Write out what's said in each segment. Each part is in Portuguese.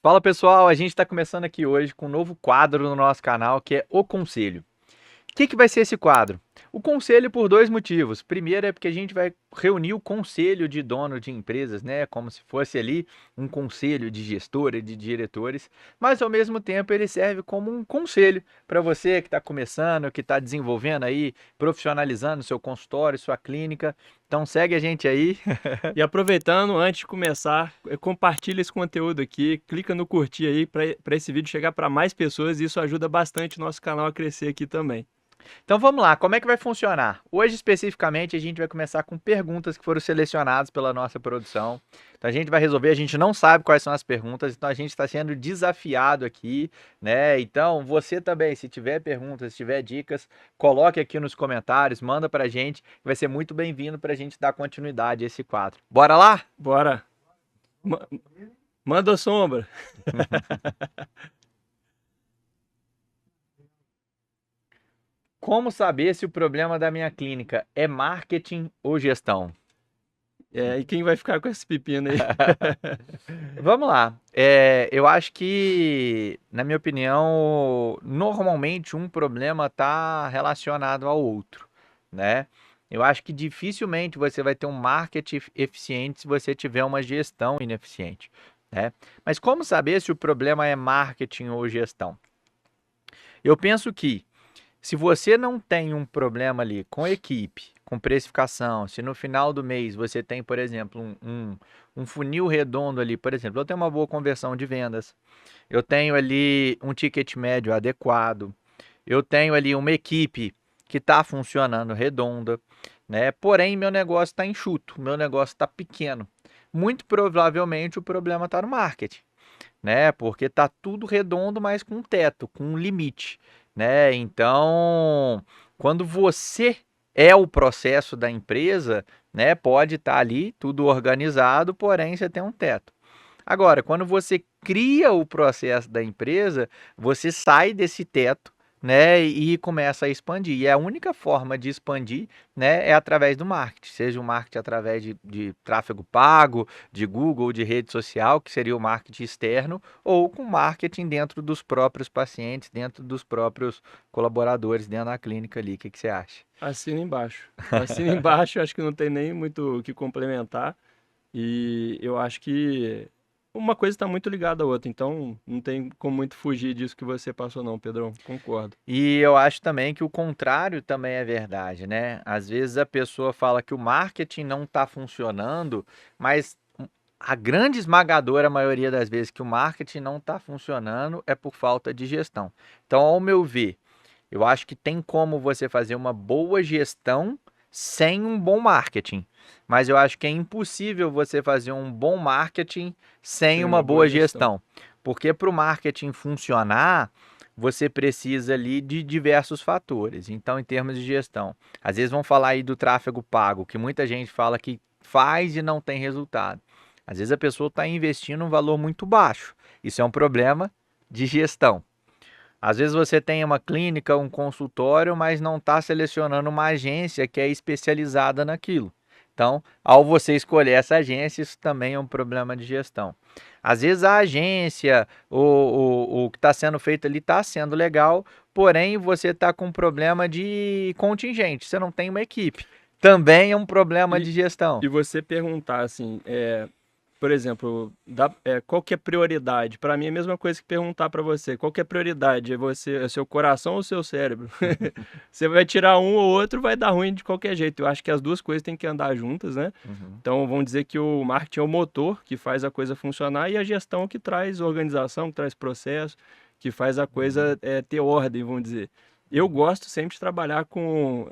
Fala pessoal, a gente está começando aqui hoje com um novo quadro no nosso canal que é O Conselho. O que vai ser esse quadro? O conselho por dois motivos. Primeiro é porque a gente vai reunir o conselho de dono de empresas, né? Como se fosse ali um conselho de gestor e de diretores, mas ao mesmo tempo ele serve como um conselho para você que está começando, que está desenvolvendo aí, profissionalizando seu consultório, sua clínica. Então segue a gente aí. E aproveitando, antes de começar, compartilha esse conteúdo aqui, clica no curtir aí para esse vídeo chegar para mais pessoas e isso ajuda bastante o nosso canal a crescer aqui também. Então vamos lá, como é que vai funcionar? Hoje especificamente a gente vai começar com perguntas que foram selecionadas pela nossa produção. Então a gente vai resolver, a gente não sabe quais são as perguntas, então a gente está sendo desafiado aqui, né? Então você também, se tiver perguntas, se tiver dicas, coloque aqui nos comentários, manda pra gente, vai ser muito bem-vindo para a gente dar continuidade a esse quadro. Bora lá? Bora! Ma- Manda a sombra! Como saber se o problema da minha clínica é marketing ou gestão? E quem vai ficar com esse pepino aí? Vamos lá. Eu acho que, na minha opinião, normalmente um problema está relacionado ao outro, né? Eu acho que dificilmente você vai ter um marketing eficiente se você tiver uma gestão ineficiente, né? Mas como saber se o problema é marketing ou gestão? Eu penso que se você não tem um problema ali com equipe, com precificação, se no final do mês você tem, por exemplo, um funil redondo ali, por exemplo, eu tenho uma boa conversão de vendas, eu tenho ali um ticket médio adequado, eu tenho ali uma equipe que está funcionando redonda, né? Porém, meu negócio está enxuto, meu negócio está pequeno. Muito provavelmente o problema está no marketing, né? Porque tá tudo redondo, mas com um teto, com um limite, né? Então, quando você é o processo da empresa, né, pode estar ali tudo organizado, porém você tem um teto. Agora, quando você cria o processo da empresa, você sai desse teto, né, e começa a expandir. E a única forma de expandir, né, é através do marketing, seja o marketing através de tráfego pago, de Google, de rede social, que seria o marketing externo, ou com marketing dentro dos próprios pacientes, dentro dos próprios colaboradores dentro da clínica ali. O que você acha? Assina embaixo. Assina embaixo, acho que não tem nem muito o que complementar. E eu acho que uma coisa está muito ligada à outra, então não tem como muito fugir disso que você passou, não, Pedrão. Concordo. E eu acho também que o contrário também é verdade, né? Às vezes a pessoa fala que o marketing não está funcionando, mas a grande esmagadora maioria das vezes que o marketing não está funcionando é por falta de gestão. Então, ao meu ver, eu acho que tem como você fazer uma boa gestão sem um bom marketing. Mas eu acho que é impossível você fazer um bom marketing sem Sem uma uma boa boa gestão. gestão. Porque para o marketing funcionar, você precisa ali de diversos fatores. Então, em termos de gestão, às vezes vão falar aí do tráfego pago, que muita gente fala que faz e não tem resultado. Às vezes a pessoa está investindo um valor muito baixo. Isso é um problema de gestão. Às vezes você tem uma clínica, um consultório, mas não está selecionando uma agência que é especializada naquilo. Então, ao você escolher essa agência, isso também é um problema de gestão. Às vezes a agência, o que está sendo feito ali está sendo legal, porém você está com um problema de contingente, você não tem uma equipe. Também é um problema E, de gestão. e você perguntar assim, por exemplo, qual que é prioridade? Para mim é a mesma coisa que perguntar para você, qual que é prioridade? É seu coração ou seu cérebro? Você vai tirar um ou outro, vai dar ruim de qualquer jeito. Eu acho que as duas coisas têm que andar juntas, né? Uhum, Então vamos dizer que o marketing é o motor que faz a coisa funcionar e a gestão que traz organização, que traz processo, que faz a uhum, coisa ter ordem, vamos dizer. Eu gosto sempre de trabalhar com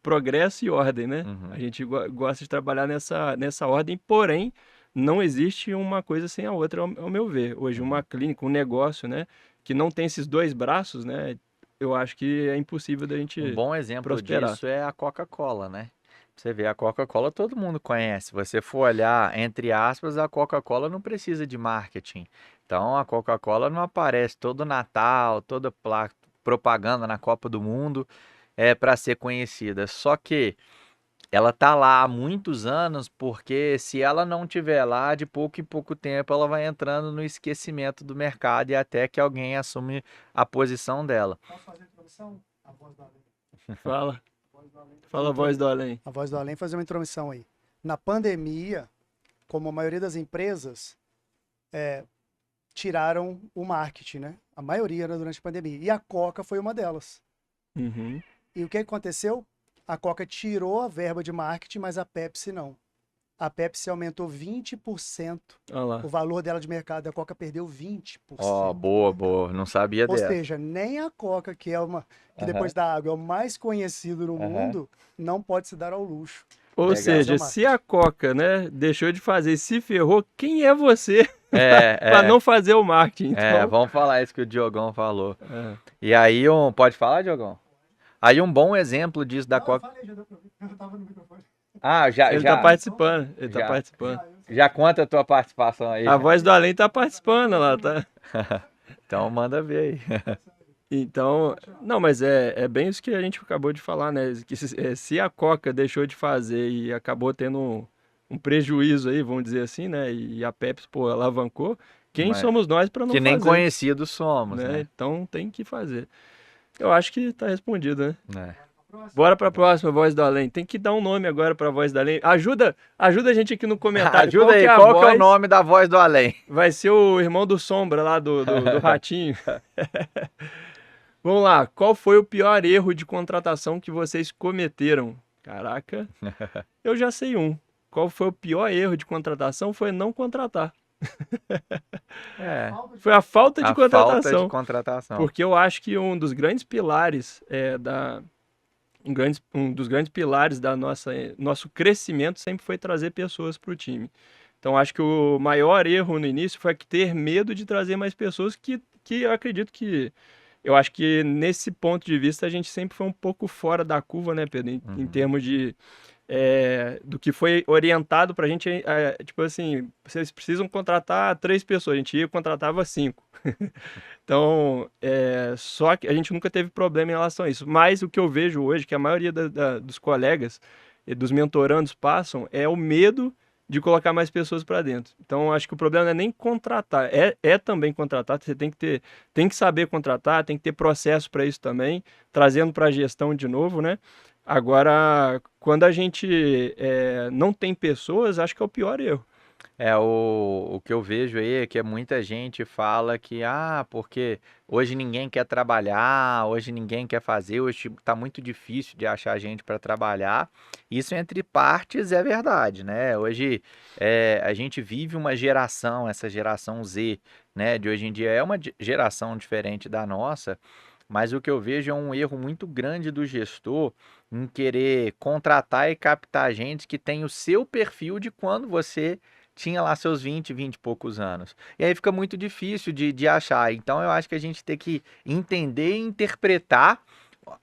progresso e ordem, né? A uhum. gente gosta de trabalhar nessa ordem, porém, não existe uma coisa sem a outra, ao meu ver. Hoje, uma Uhum. clínica, um negócio, né, que não tem esses dois braços, né, eu acho que é impossível da Um gente bom exemplo prosperar. disso é a Coca-Cola, né? Você vê, a Coca-Cola todo mundo conhece. Se você for olhar, entre aspas, a Coca-Cola não precisa de marketing. Então, a Coca-Cola não aparece todo Natal, toda propaganda na Copa do Mundo é para ser conhecida. Só que ela tá lá há muitos anos, porque se ela não tiver lá, de pouco em pouco tempo ela vai entrando no esquecimento do mercado e até que alguém assume a posição dela. Posso fazer a introdução? A voz do além. Fala, Voz do além. fala a voz do além. A voz do além fazer uma intromissão aí. Na pandemia, como a maioria das empresas tiraram o marketing, né? A maioria era durante a pandemia. E a Coca foi uma delas. Uhum. E o que aconteceu? A Coca tirou a verba de marketing, mas a Pepsi não. A Pepsi aumentou 20%. Olha lá. O valor dela de mercado, a Coca perdeu 20%. Ó, boa, boa. Não sabia Ou dessa. seja, nem a Coca, que Aham. depois da água é o mais conhecido no Aham. mundo, não pode se dar ao luxo. Ou Legal. seja, se a Coca, né, deixou de fazer e se ferrou, quem é você É, para é, não fazer o marketing? é, Então, vamos falar isso que o Diogão falou. é. E aí, pode falar, Diogão? Aí um bom exemplo disso da Coca. falei, já deu pra ouvir. Eu tava no microfone. Ah, já, Ele tá já, participando, ele tá Já. participando. já conta a tua participação aí. A voz do além tá participando lá, tá? Então manda ver aí. Então, não, mas é bem isso que a gente acabou de falar, né? Que se a Coca deixou de fazer e acabou tendo um prejuízo aí, vamos dizer assim, né? E a Pepsi, pô, alavancou, quem Mas- somos nós para não Que nem fazer, conhecidos somos, né? né? Então tem que fazer. Eu acho que tá respondido, né? É. Bora pra próxima, Voz do Além. Tem que dar um nome agora pra Voz do Além. Ajuda a gente aqui no comentário. Ajuda Qual aí, que é a qual que é o voz? nome da voz do além? Vai ser o irmão do Sombra lá do Ratinho. Vamos lá. Qual foi o pior erro de contratação que vocês cometeram? Caraca, eu já sei um. Qual foi o pior erro de contratação? Foi não contratar. É, Foi a falta de a falta contratação. de contratação. Porque eu acho que um dos grandes pilares um dos grandes pilares da nosso crescimento sempre foi trazer pessoas para o time. Então acho que o maior erro no início foi ter medo de trazer mais pessoas que eu acredito que eu acho que nesse ponto de vista a gente sempre foi um pouco fora da curva, né, Pedro? Em termos de do que foi orientado pra gente, tipo assim, vocês precisam contratar 3 pessoas, a gente ia e contratava 5. Então, só que a gente nunca teve problema em relação a isso. Mas o que eu vejo hoje, que a maioria dos colegas e dos mentorandos passam, é o medo de colocar mais pessoas para dentro. Então, acho que o problema não é nem contratar, é também contratar, você tem que saber contratar, tem que ter processo para isso também, trazendo para a gestão de novo, né? Agora, quando a gente não tem pessoas, acho que é o pior erro. O que eu vejo aí é que muita gente fala que, porque hoje ninguém quer trabalhar, hoje ninguém quer fazer, hoje tá muito difícil de achar gente para trabalhar. Isso entre partes é verdade, né? Hoje a gente vive uma geração, essa geração Z, né, de hoje em dia é uma geração diferente da nossa, mas o que eu vejo é um erro muito grande do gestor em querer contratar e captar gente que tem o seu perfil de quando você tinha lá seus 20 e poucos anos. E aí fica muito difícil de achar. Então eu acho que a gente tem que entender e interpretar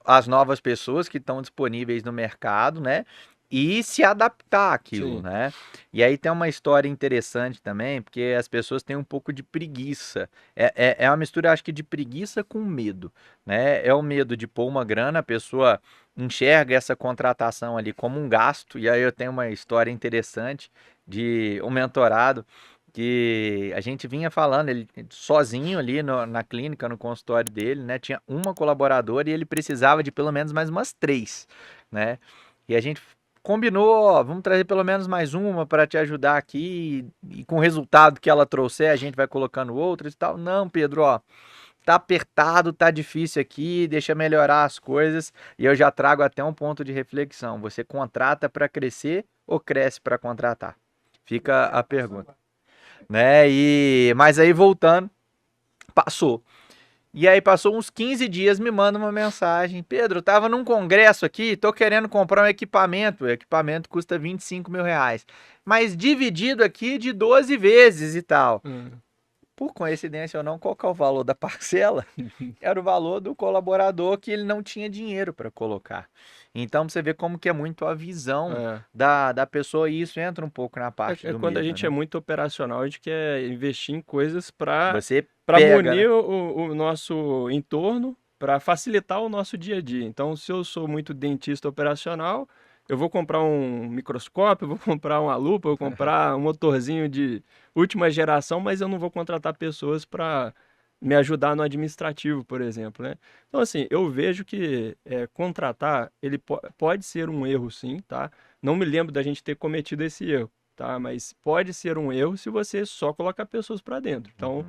as novas pessoas que estão disponíveis no mercado, né? E se adaptar àquilo, Sim. né? E aí tem uma história interessante também, porque as pessoas têm um pouco de preguiça. É uma mistura, acho que, de preguiça com medo, né? É o medo de pôr uma grana, a pessoa enxerga essa contratação ali como um gasto, e aí eu tenho uma história interessante de um mentorado que a gente vinha falando, ele sozinho ali na clínica, no consultório dele, né? Tinha uma colaboradora e ele precisava de pelo menos mais umas 3, né? E a gente combinou, ó, vamos trazer pelo menos mais uma para te ajudar aqui e com o resultado que ela trouxer, a gente vai colocando outras e tal. Não, Pedro, ó, tá apertado, tá difícil aqui, deixa melhorar as coisas. E eu já trago até um ponto de reflexão. Você contrata para crescer ou cresce para contratar? Fica a pergunta, né? Mas aí voltando, passou. E aí passou uns 15 dias, me manda uma mensagem. Pedro, tava num congresso aqui, tô querendo comprar um equipamento. O equipamento custa 25 mil reais. Mas dividido aqui de 12 vezes e tal. Por coincidência ou não, qual que é o valor da parcela? Era o valor do colaborador que ele não tinha dinheiro para colocar. Então você vê como que é muito a visão da pessoa e isso entra um pouco na parte do Quando a medo, gente né? é muito operacional, a gente quer investir em coisas para Você pega, munir né? o nosso entorno, para facilitar o nosso dia a dia. Então, se eu sou muito dentista operacional, eu vou comprar um microscópio, eu vou comprar uma lupa, eu vou comprar um motorzinho de última geração, mas eu não vou contratar pessoas para me ajudar no administrativo, por exemplo, né? Então, assim, eu vejo que contratar, ele pode ser um erro, sim, tá? Não me lembro da gente ter cometido esse erro, tá? Mas pode ser um erro se você só colocar pessoas para dentro. Então, Uhum.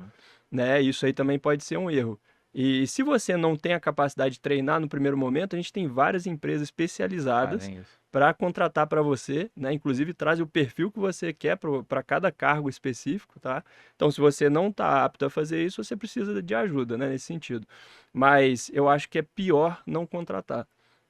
né, isso aí também pode ser um erro. E se você não tem a capacidade de treinar no primeiro momento, a gente tem várias empresas especializadas Fazem isso. para contratar para você, né? Inclusive traz o perfil que você quer para cada cargo específico, tá? Então, se você não está apto a fazer isso, você precisa de ajuda, né, nesse sentido. Mas eu acho que é pior não contratar,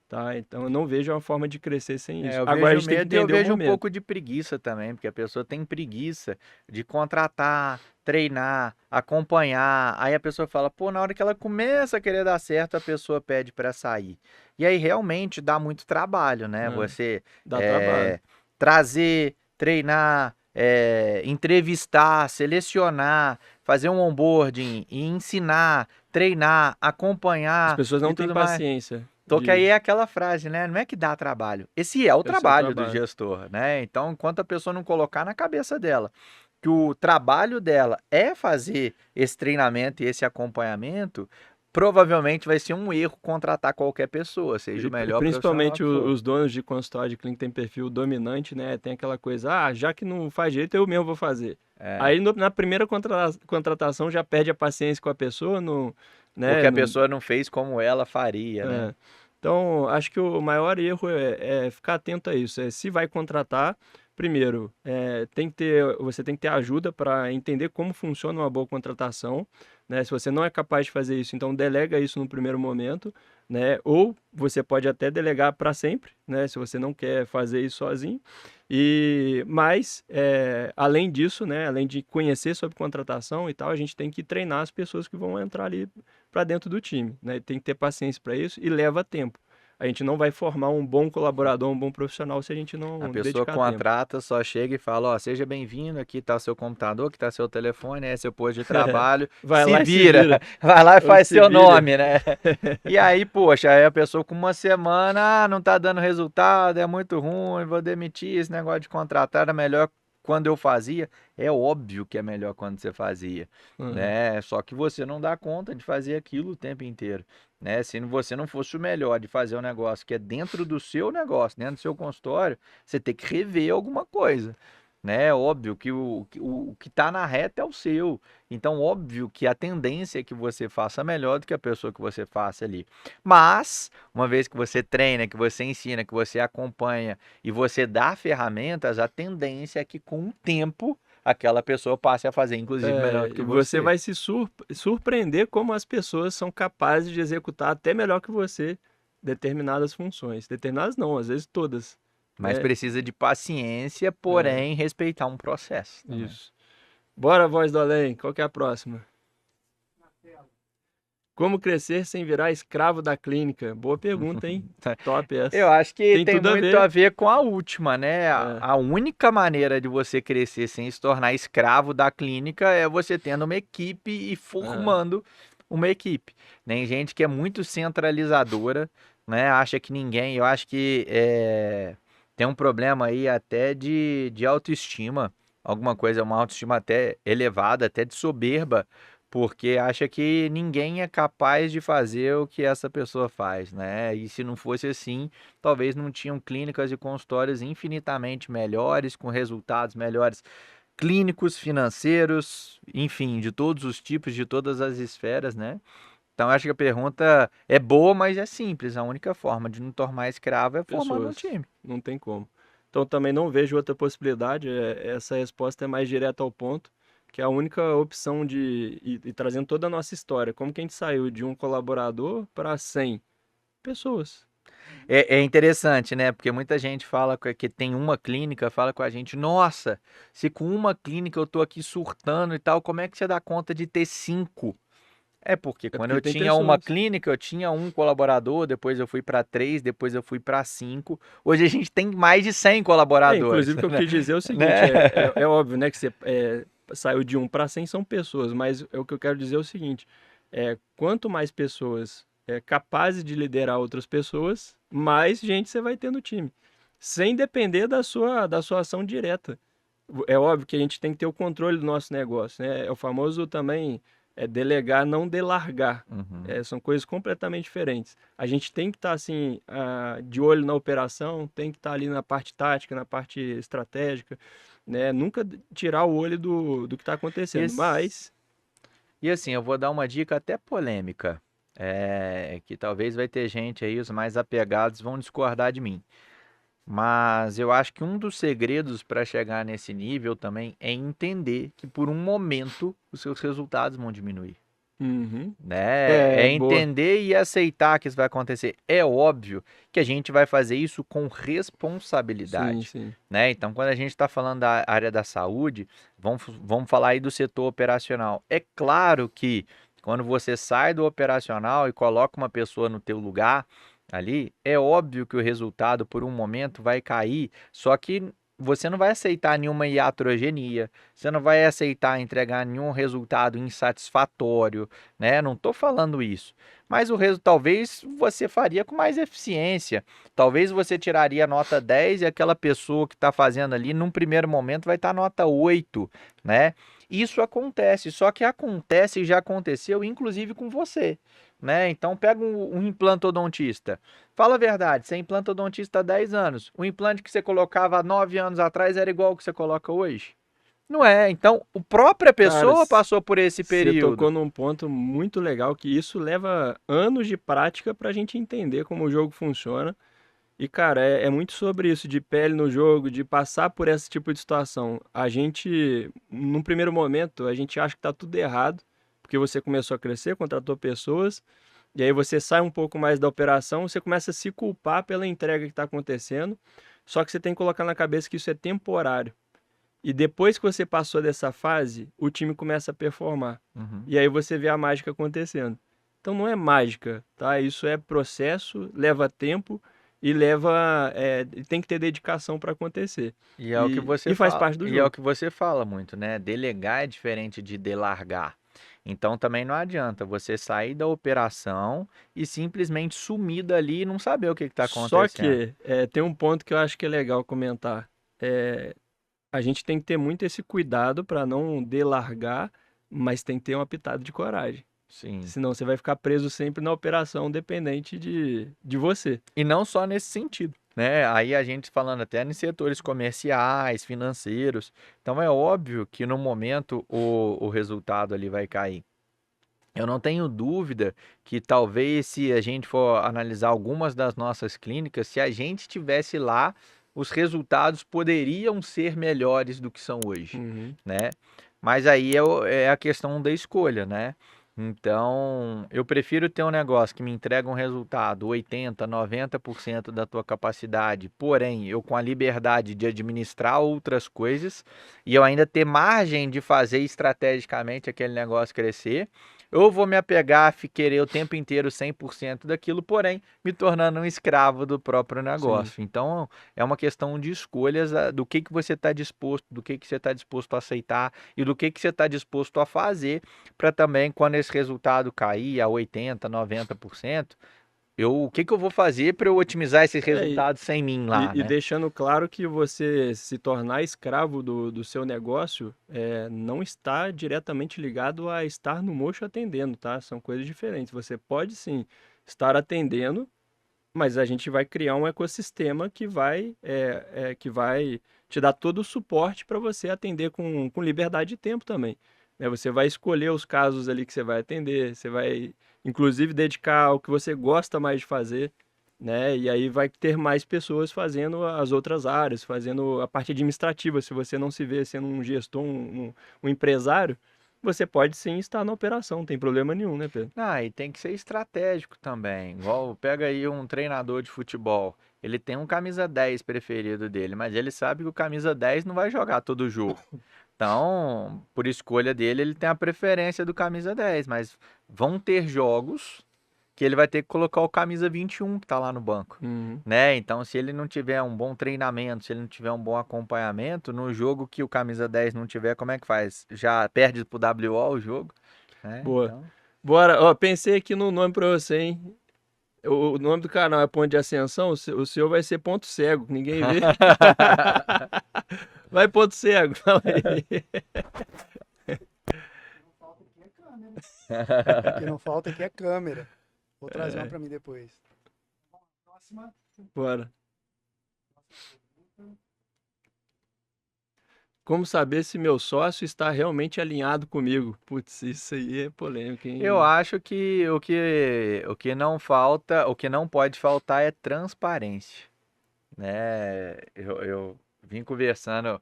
tá? Então, eu não vejo uma forma de crescer sem isso. Eu Agora, a vejo gente tem que medo e eu entender o vejo um momento. pouco de preguiça também, porque a pessoa tem preguiça de contratar, treinar, acompanhar. Aí a pessoa fala, pô, na hora que ela começa a querer dar certo, a pessoa pede para sair. E aí realmente dá muito trabalho, né? Né? Você Dá trabalho. trazer, treinar, entrevistar, selecionar, fazer um onboarding e ensinar, treinar, As acompanhar pessoas e não têm tudo mais. paciência Só que aí de... é aquela frase, né? Não é que dá trabalho. Esse é o Esse é o trabalho do trabalho. gestor, né? Então, enquanto a pessoa não colocar na cabeça dela que o trabalho dela é fazer esse treinamento e esse acompanhamento, provavelmente vai ser um erro contratar qualquer pessoa, seja o melhor profissional Principalmente que for. os donos de consultório de clínica tem perfil dominante, né? Tem aquela coisa, já que não faz jeito, eu mesmo vou fazer. É, Aí na primeira contratação já perde a paciência com a pessoa, não, porque né? a pessoa não fez como ela faria, né? É. Então, acho que o maior erro é ficar atento a isso. Se vai contratar, primeiro, você tem que ter ajuda para entender como funciona uma boa contratação, né? Se você não é capaz de fazer isso, então delega isso no primeiro momento, né? Ou você pode até delegar para sempre, né? Se você não quer fazer isso sozinho. Mas, além disso, né? Além de conhecer sobre contratação e tal, a gente tem que treinar as pessoas que vão entrar ali para dentro do time, né? Tem que ter paciência para isso e leva tempo. A gente não vai formar um bom colaborador, um bom profissional se a gente A não pessoa dedicar tempo. contrata, só chega e fala, ó, seja bem-vindo, aqui está seu computador, aqui está seu telefone, é seu posto de trabalho, Vai se lá e se vira, vira. vai lá e Ou faz se seu vira. nome, né? E aí, poxa, aí a pessoa com uma semana, não tá dando resultado, é muito ruim, vou demitir, esse negócio de contratar era melhor quando eu fazia. É óbvio que é melhor quando você fazia, Uhum. né? Só que você não dá conta de fazer aquilo o tempo inteiro, né? Se você não fosse o melhor de fazer um negócio que é dentro do seu negócio, dentro do seu consultório, você tem que rever alguma coisa, né? É óbvio que o que está na reta é o seu. Então, óbvio que a tendência é que você faça melhor do que a pessoa que você faça ali. Mas, uma vez que você treina, que você ensina, que você acompanha e você dá ferramentas, a tendência é que com o tempo aquela pessoa passe a fazer, inclusive, melhor do que E você você. vai se surpreender como as pessoas são capazes de executar até melhor que você determinadas funções. Determinadas não, às vezes todas, Mas né? precisa de paciência, É, porém respeitar um processo também. isso. Bora, voz do além. Qual que é a próxima? Como crescer sem virar escravo da clínica? Boa pergunta, hein? Top Eu essa. acho que Tem tem tudo a muito a ver. ver com a última, né? A É, a única maneira de você crescer sem se tornar escravo da clínica é você tendo uma equipe e é. formando uma equipe. Tem gente que é muito centralizadora, né? Acha que ninguém. Eu acho que tem um problema aí até de autoestima, alguma coisa, uma autoestima até elevada, até de soberba, porque acha que ninguém é capaz de fazer o que essa pessoa faz, né? E se não fosse assim, talvez não tinham clínicas e consultórios infinitamente melhores, com resultados melhores clínicos, financeiros, enfim, de todos os tipos, de todas as esferas, né? Então, acho que a pergunta é boa, mas é simples. A única forma de não tornar escravo é formando um Pessoas. time. Não tem como. Então também não vejo outra possibilidade. Essa resposta é mais direta ao ponto, que é a única opção e trazendo toda a nossa história. Como que a gente saiu de um colaborador para 100 pessoas? É interessante, né? Porque muita gente fala que tem uma clínica, fala com a gente, nossa, se com uma clínica eu tô aqui surtando e tal, como é que você dá conta de ter cinco? É porque É quando porque eu tem tinha uma pessoas. clínica, eu tinha um colaborador, depois eu fui para três, depois eu fui para cinco. Hoje a gente tem mais de 100 colaboradores, Inclusive, o que eu né? quis dizer é o seguinte: Né? é óbvio, né, que você saiu de um para 100 são pessoas, mas o que eu quero dizer é o seguinte: quanto mais pessoas capazes de liderar outras pessoas, mais gente você vai ter no time. sem depender da sua ação direta. É óbvio que a gente tem que ter o controle do nosso negócio, né? É o famoso também delegar, não delargar. Uhum. São coisas completamente diferentes. A gente tem que estar assim, de olho na operação, tem que estar ali na parte tática, na parte estratégica, né? Nunca tirar o olho do que está acontecendo. Esse- Mas, E assim, eu vou dar uma dica até polêmica, que talvez vai ter gente aí, os mais apegados vão discordar de mim. Mas eu acho que um dos segredos para chegar nesse nível também é entender que por um momento os seus resultados vão diminuir, uhum, né? É boa. entender e aceitar que isso vai acontecer. É óbvio que a gente vai fazer isso com Sim, responsabilidade, sim. né? Então, quando a gente está falando da área da saúde, vamos falar aí do setor operacional. É claro que quando você sai do operacional e coloca uma pessoa no teu lugar ali, é óbvio que o resultado por um momento vai cair, só que você não vai aceitar nenhuma iatrogenia, você não vai aceitar entregar nenhum resultado insatisfatório, né? Não estou falando isso. Mas o resultado talvez você faria com mais eficiência. Talvez você tiraria nota 10 e aquela pessoa que está fazendo ali, num primeiro momento, vai estar nota 8, né? Isso acontece, só que acontece e já aconteceu, inclusive com você, né? Então pega um implantodontista. Fala a verdade, você é implantodontista há 10 anos. O implante que você colocava há 9 anos atrás era igual ao que você coloca hoje? Não é. Então, a própria Cara, pessoa passou por esse você período. tocou num ponto muito legal, que isso leva anos de prática para a gente entender como o jogo funciona. E, cara, é muito sobre isso, de pele no jogo, de passar por esse tipo de situação. A gente, num primeiro momento, a gente acha que tá tudo errado, porque você começou a crescer, contratou pessoas, e aí você sai um pouco mais da operação, você começa a se culpar pela entrega que está acontecendo, só que você tem que colocar na cabeça que isso é temporário. E depois que você passou dessa fase, o time começa a performar. Uhum. E aí você vê a mágica acontecendo. Então não é mágica, tá? Isso é processo, leva tempo e tem que ter dedicação para acontecer. E é o que E você faz fala, parte do e é o jogo. que você fala muito, né? Delegar é diferente de delargar. Então também não adianta você sair da operação e simplesmente sumir dali e não saber o que está Só acontecendo. que tem um ponto que eu acho que é legal comentar. É, a gente tem que ter muito esse cuidado para não delargar, mas tem que ter uma pitada de coragem. Sim. Senão você vai ficar preso sempre na operação dependente de você. E não só nesse sentido, né? Aí a gente falando até em setores comerciais, financeiros. Então é óbvio que no momento o resultado ali vai cair. Eu não tenho dúvida que talvez se a gente for analisar algumas das nossas clínicas, se a gente tivesse lá, os resultados poderiam ser melhores do que são hoje, Uhum. né? Mas aí é a questão da escolha, né? Então, eu prefiro ter um negócio que me entrega um resultado 80, 90% da tua capacidade, porém, eu com a liberdade de administrar outras coisas e eu ainda ter margem de fazer estrategicamente aquele negócio crescer. Eu vou me apegar a querer o tempo inteiro 100% daquilo, porém me tornando um escravo do próprio Sim. negócio. Então é uma questão de escolhas do que você está disposto, do que você está disposto a aceitar e do que você está disposto a fazer para também, quando esse resultado cair a 80, 90%, o que eu vou fazer para eu otimizar esses É, e, resultados sem mim e- lá, e né? deixando claro que você se tornar escravo do seu negócio não está diretamente ligado a estar no mocho atendendo, tá? São coisas diferentes. Você pode sim estar atendendo, mas a gente vai criar um ecossistema que vai te dar todo o suporte para você atender com liberdade de tempo também. Né? Você vai escolher os casos ali que você vai atender, você vai, inclusive, dedicar ao que você gosta mais de fazer, né? E aí vai ter mais pessoas fazendo as outras áreas, fazendo a parte administrativa. Se você não se vê sendo um gestor, um empresário, você pode sim estar na operação, não tem problema nenhum, né, Pedro? Ah, e tem que ser estratégico também. Igual, pega aí um treinador de futebol. Ele tem um camisa 10 preferido dele, mas ele sabe que o camisa 10 não vai jogar todo jogo. Então, por escolha dele, ele tem a preferência do camisa 10, mas vão ter jogos que ele vai ter que colocar o camisa 21 que tá lá no banco, Uhum. né? Então, se ele não tiver um bom treinamento, se ele não tiver um bom acompanhamento, no jogo que o camisa 10 não tiver, como é que faz? Já perde pro WO o jogo, né? Boa. Então, Bora, ó, pensei aqui no nome pra você, hein? O nome do canal é Ponto de Ascensão, o seu vai ser Ponto Cego, que ninguém vê. Vai Ponto Cego, fala aí. O que não falta aqui é câmera. Vou trazer uma para mim depois. Próxima. Bora. Como saber se meu sócio está realmente alinhado comigo? Putz, isso aí é polêmico, Eu hein? acho que o que não falta, o que não pode faltar é transparência, né? Eu vim conversando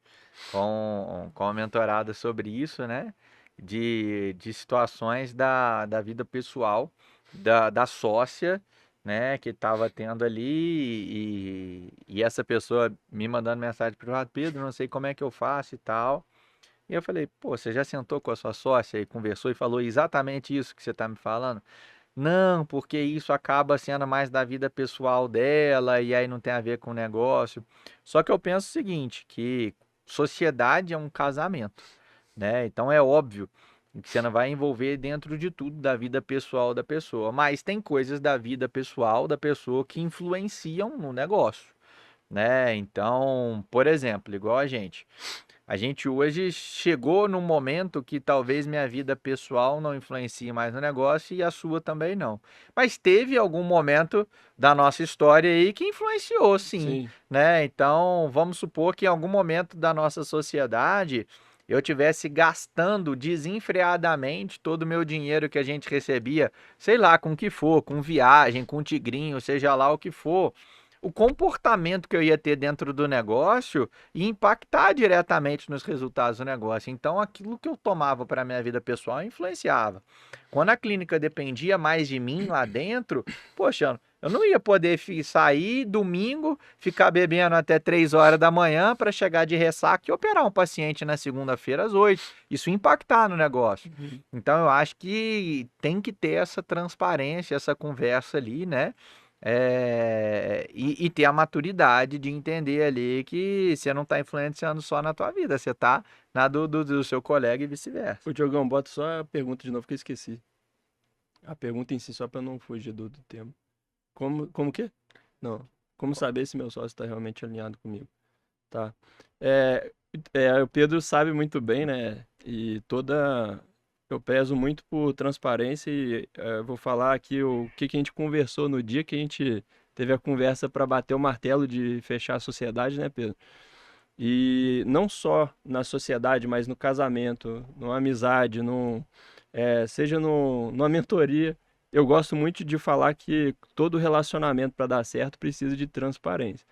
com a mentorada sobre isso, né? De situações da vida pessoal, da sócia, né? Que estava tendo ali e essa pessoa me mandando mensagem privada, Pedro, não sei como é que eu faço e tal. E eu falei, pô, você já sentou com a sua sócia e conversou e falou exatamente isso que você está me falando? Não, porque isso acaba sendo mais da vida pessoal dela e aí não tem a ver com o negócio. Só que eu penso o seguinte, que sociedade é um casamento, né? Então é óbvio que você não vai envolver dentro de tudo da vida pessoal da pessoa, mas tem coisas da vida pessoal da pessoa que influenciam no negócio, né? Então, por exemplo, igual a gente hoje chegou num momento que talvez minha vida pessoal não influencie mais no negócio e a sua também não. Mas teve algum momento da nossa história aí que influenciou, sim, Sim. né? Então, vamos supor que em algum momento da nossa sociedade eu tivesse gastando desenfreadamente todo o meu dinheiro que a gente recebia, sei lá, com o que for, com viagem, com tigrinho, seja lá o que for. O comportamento que eu ia ter dentro do negócio e impactar diretamente nos resultados do negócio. Então, aquilo que eu tomava para a minha vida pessoal influenciava. Quando a clínica dependia mais de mim lá dentro, poxa, eu não ia poder sair domingo, ficar bebendo até 3 horas da manhã para chegar de ressaca e operar um paciente na segunda-feira às 8. Isso impactar no negócio. Uhum. Então, eu acho que tem que ter essa transparência, essa conversa ali, né? E ter a maturidade de entender ali que você não está influenciando só na tua vida, você está na do seu colega e vice-versa. Ô, Diogão, bota só a pergunta de novo que eu esqueci. A pergunta em si, só para não fugir do tema. Como que? Não. Como saber se meu sócio está realmente alinhado comigo? Tá. É, o Pedro sabe muito bem, né? E toda. Eu prezo muito por transparência e vou falar aqui o que a gente conversou no dia que a gente teve a conversa para bater o martelo de fechar a sociedade, né, Pedro? E não só na sociedade, mas no casamento, numa amizade, seja numa mentoria. Eu gosto muito de falar que todo relacionamento para dar certo precisa de transparência.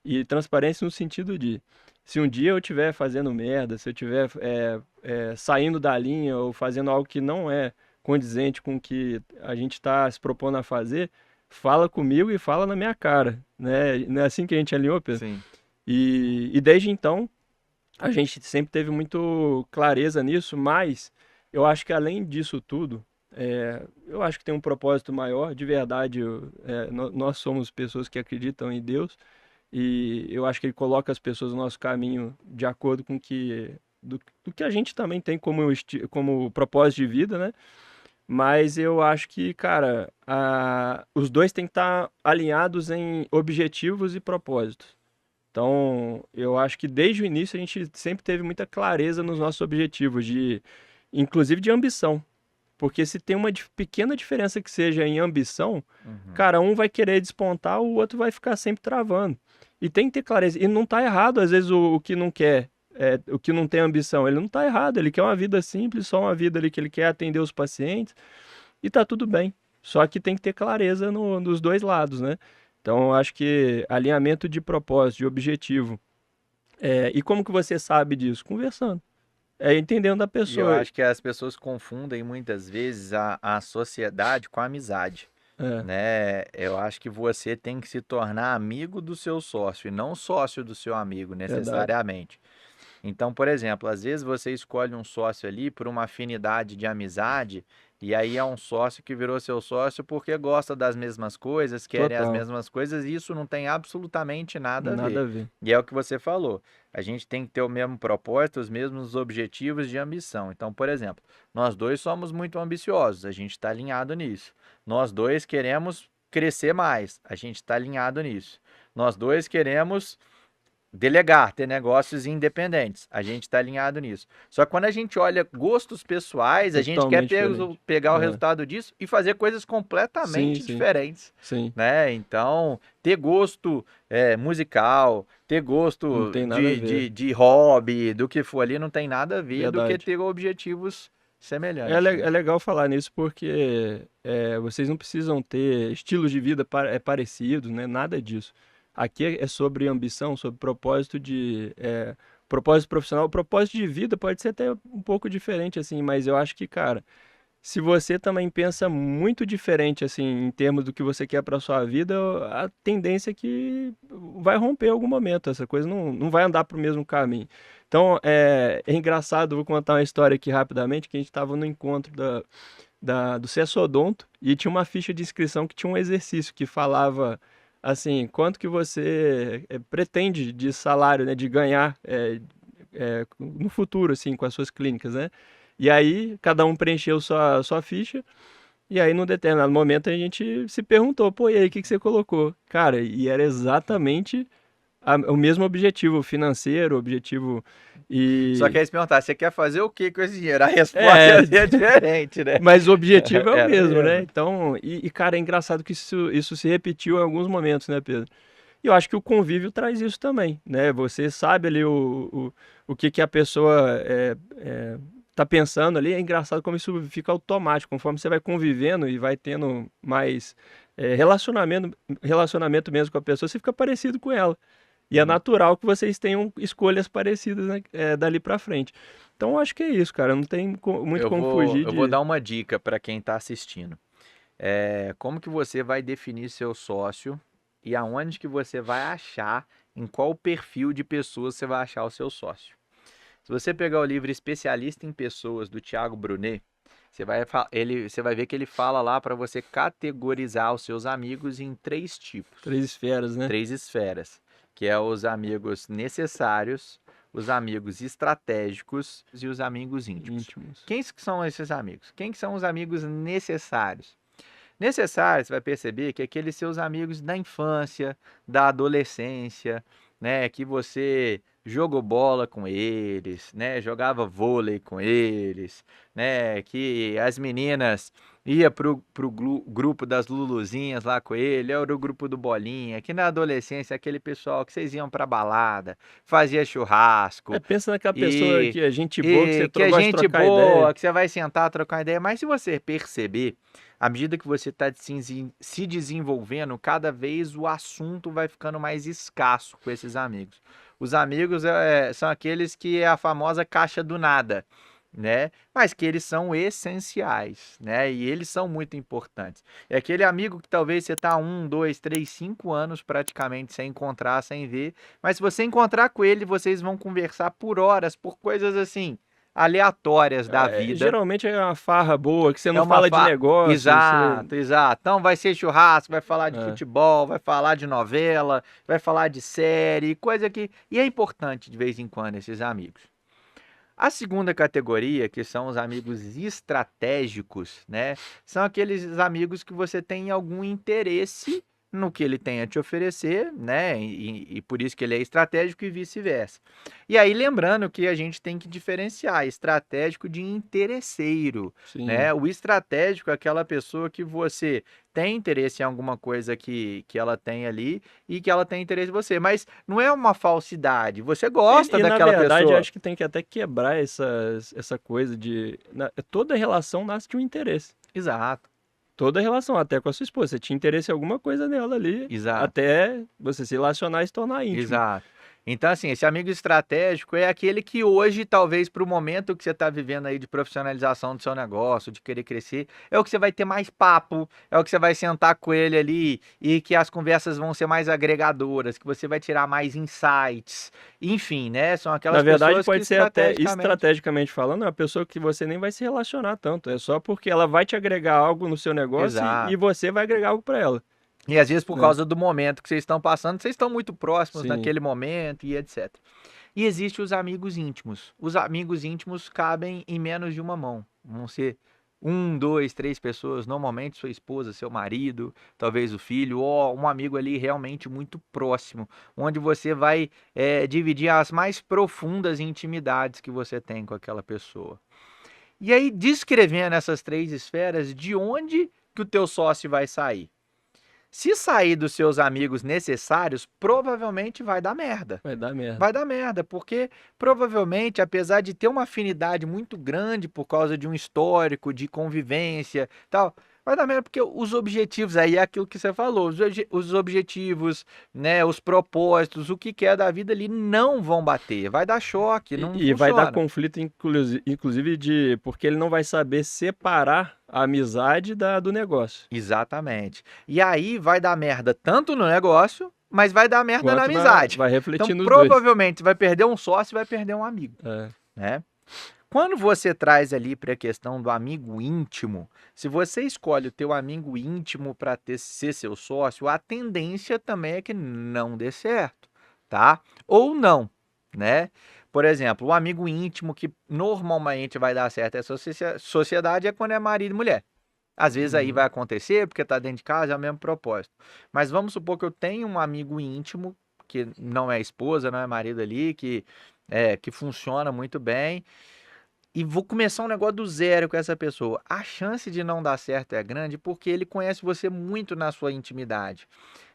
E transparência no sentido de, se um dia eu estiver fazendo merda, se eu estiver saindo da linha ou fazendo algo que não é condizente com o que a gente está se propondo a fazer, fala comigo e fala na minha cara, né? Não é assim que a gente alinhou, Pedro? Sim. E desde então, a gente sempre teve muito clareza nisso, mas eu acho que além disso tudo, eu acho que tem um propósito maior, de verdade, nós somos pessoas que acreditam em Deus, e eu acho que ele coloca as pessoas no nosso caminho de acordo com do que a gente também tem como propósito de vida, né? Mas eu acho que, cara, os dois têm que estar alinhados em objetivos e propósitos. Então, eu acho que desde o início a gente sempre teve muita clareza nos nossos objetivos, inclusive de ambição. Porque se tem uma pequena diferença que seja em ambição, Uhum. cara, um vai querer despontar, o outro vai ficar sempre travando. E tem que ter clareza. E não tá errado, às vezes, o que não quer, o que não tem ambição. Ele não tá errado, ele quer uma vida simples, só uma vida ali que ele quer atender os pacientes, e tá tudo bem. Só que tem que ter clareza nos dois lados, né? Então, eu acho que alinhamento de propósito, de objetivo. E como que você sabe disso? Conversando. Entendendo da E eu pessoa. acho que as pessoas confundem muitas vezes a sociedade com a amizade, É, né? Eu acho que você tem que se tornar amigo do seu sócio e não sócio do seu amigo, verdade. necessariamente. Então, por exemplo, às vezes você escolhe um sócio ali por uma afinidade de amizade, e aí é um sócio que virou seu sócio porque gosta das mesmas coisas, querem as Total. mesmas coisas, e isso não tem absolutamente nada a Nada ver. a ver. E é o que você falou. A gente tem que ter o mesmo propósito, os mesmos objetivos de ambição. Então, por exemplo, nós dois somos muito ambiciosos, a gente está alinhado nisso. Nós dois queremos crescer mais. A gente está alinhado nisso. Nós dois queremos delegar, ter negócios independentes. A gente está alinhado nisso. Só que quando a gente olha gostos pessoais, a gente quer Totalmente diferente. pegar o É. resultado disso e fazer coisas completamente Sim. diferentes, Sim, né? Então, ter gosto musical, ter não gosto tem nada a ver. de hobby, do que for ali, não tem nada a ver do que Verdade. ter objetivos É, semelhantes, né? é legal falar nisso porque vocês não precisam ter estilos de vida parecidos, né? Nada disso. Aqui é sobre ambição, sobre propósito profissional. O propósito de vida pode ser até um pouco diferente, assim, mas eu acho que, cara, se você também pensa muito diferente, assim, em termos do que você quer para sua vida, a tendência é que vai romper em algum momento. Essa coisa não vai andar para o mesmo caminho. Então, é engraçado, vou contar uma história aqui rapidamente, que a gente estava no encontro do Cessodonto e tinha uma ficha de inscrição que tinha um exercício que falava, assim, quanto que você pretende de salário, né, de ganhar no futuro, assim, com as suas clínicas, né? E aí, cada um preencheu sua ficha. E aí, num determinado momento, a gente se perguntou, pô, e aí, o que você colocou? Cara, e era exatamente o mesmo objetivo financeiro, objetivo Só e... que aí se perguntar, você quer fazer o que com esse dinheiro? A resposta É, é diferente, né? mas o objetivo é o Era mesmo, né? mesmo. Então, cara, é engraçado que isso se repetiu em alguns momentos, né, Pedro? E eu acho que o convívio traz isso também, né? Você sabe ali o que a pessoa tá pensando ali. É engraçado como isso fica automático. Conforme você vai convivendo e vai tendo mais relacionamento mesmo com a pessoa, você fica parecido com ela. E é Uhum. natural que vocês tenham escolhas parecidas, né, dali pra frente. Então, eu acho que é isso, cara. Não tem muito como fugir Eu vou de... dar uma dica para quem está assistindo. Como que você vai definir seu sócio e aonde que você vai achar, em qual perfil de pessoas você vai achar o seu sócio. Se você pegar o livro Especialista em Pessoas, do Thiago Brunet, você vai ver que ele fala lá para você categorizar os seus amigos em 3 tipos, 3 esferas, né? 3 esferas, que é os amigos necessários, os amigos estratégicos e os amigos íntimos. Íntimos. Quem que são esses amigos? Quem que são os amigos necessários? Necessários, você vai perceber que aqueles seus amigos da infância, da adolescência, né, que você jogou bola com eles, né, jogava vôlei com eles, né, que as meninas ia pro grupo das Luluzinhas lá com ele, era o grupo do Bolinha, que na adolescência aquele pessoal que vocês iam pra balada, fazia churrasco, Pensa naquela pessoa e, que é gente boa, que você que é gosta de gente trocar ideia. boa, que você vai sentar, trocar ideia, mas se você perceber, à medida que você está se desenvolvendo, cada vez o assunto vai ficando mais escasso com esses amigos. Os amigos são aqueles que é a famosa caixa do nada, né? Mas que eles são essenciais, né? E eles são muito importantes. É aquele amigo que talvez você tá 1, 2, 3, 5 anos praticamente sem encontrar, sem ver, mas se você encontrar com ele, vocês vão conversar por horas, por coisas assim, aleatórias da vida. Geralmente é uma farra boa, que você É não uma fala de fa... negócio, você... Exato, exato. Então vai ser churrasco, vai falar de É, futebol, vai falar de novela, vai falar de série, coisa que. E é importante de vez em quando esses amigos. A segunda categoria, que são os amigos estratégicos, né? São aqueles amigos que você tem algum interesse no que ele tem a te oferecer, né? E por isso que ele é estratégico e vice-versa. E aí, lembrando que a gente tem que diferenciar estratégico de interesseiro, sim. né? O estratégico é aquela pessoa que você tem interesse em alguma coisa que ela tem ali e que ela tem interesse em você, mas não é uma falsidade. Você gosta Na daquela verdade, pessoa. acho que tem que até quebrar essa coisa de... toda relação nasce de um interesse. Exato, Toda relação, até com a sua esposa. Você tinha interesse em alguma coisa nela ali, exato, até você se relacionar e se tornar íntimo. exato. Então, assim, esse amigo estratégico é aquele que hoje, talvez para o momento que você está vivendo aí de profissionalização do seu negócio, de querer crescer, é o que você vai ter mais papo, é o que você vai sentar com ele ali e que as conversas vão ser mais agregadoras, que você vai tirar mais insights, enfim, né? São Na aquelas verdade, pessoas que pode ser até estrategicamente. estrategicamente falando, é uma pessoa que você nem vai se relacionar tanto. É só porque ela vai te agregar algo no seu negócio e Exato. você vai agregar algo para ela, E às vezes por né? causa do momento que vocês estão passando, vocês estão muito próximos Sim. naquele momento e etc. E existem os amigos íntimos. Os amigos íntimos cabem em menos de uma mão. Vão ser um, dois, três pessoas, normalmente sua esposa, seu marido, talvez o filho, ou um amigo ali realmente muito próximo, onde você vai dividir as mais profundas intimidades que você tem com aquela pessoa. E aí, descrevendo essas três esferas, de onde que o teu sócio vai sair? Se sair dos seus amigos necessários, provavelmente vai dar merda. Vai dar merda. Vai dar merda, porque provavelmente, apesar de ter uma afinidade muito grande por causa de um histórico de convivência, tal, vai dar merda porque os objetivos aí é aquilo que você falou, os objetivos, né, os propósitos, o que quer da vida ali não vão bater, vai dar choque, não E vai dar funciona. conflito, inclusive, porque ele não vai saber separar a amizade do negócio. Exatamente. E aí vai dar merda tanto no negócio, mas vai dar merda na Quanto amizade. vai Então, refletir nos dois. provavelmente, vai perder um sócio e vai perder um amigo, É. né? Quando você traz ali para a questão do amigo íntimo, se você escolhe o teu amigo íntimo para ser seu sócio, a tendência também é que não dê certo, tá? Ou não, né? Por exemplo, o amigo íntimo que normalmente vai dar certo essa sociedade é quando é marido e mulher. Às vezes aí vai acontecer porque tá dentro de casa, é o mesmo propósito. Mas vamos supor que eu tenho um amigo íntimo que não é esposa, não é marido ali, que funciona muito bem e vou começar um negócio do zero com essa pessoa. A chance de não dar certo é grande porque ele conhece você muito na sua intimidade.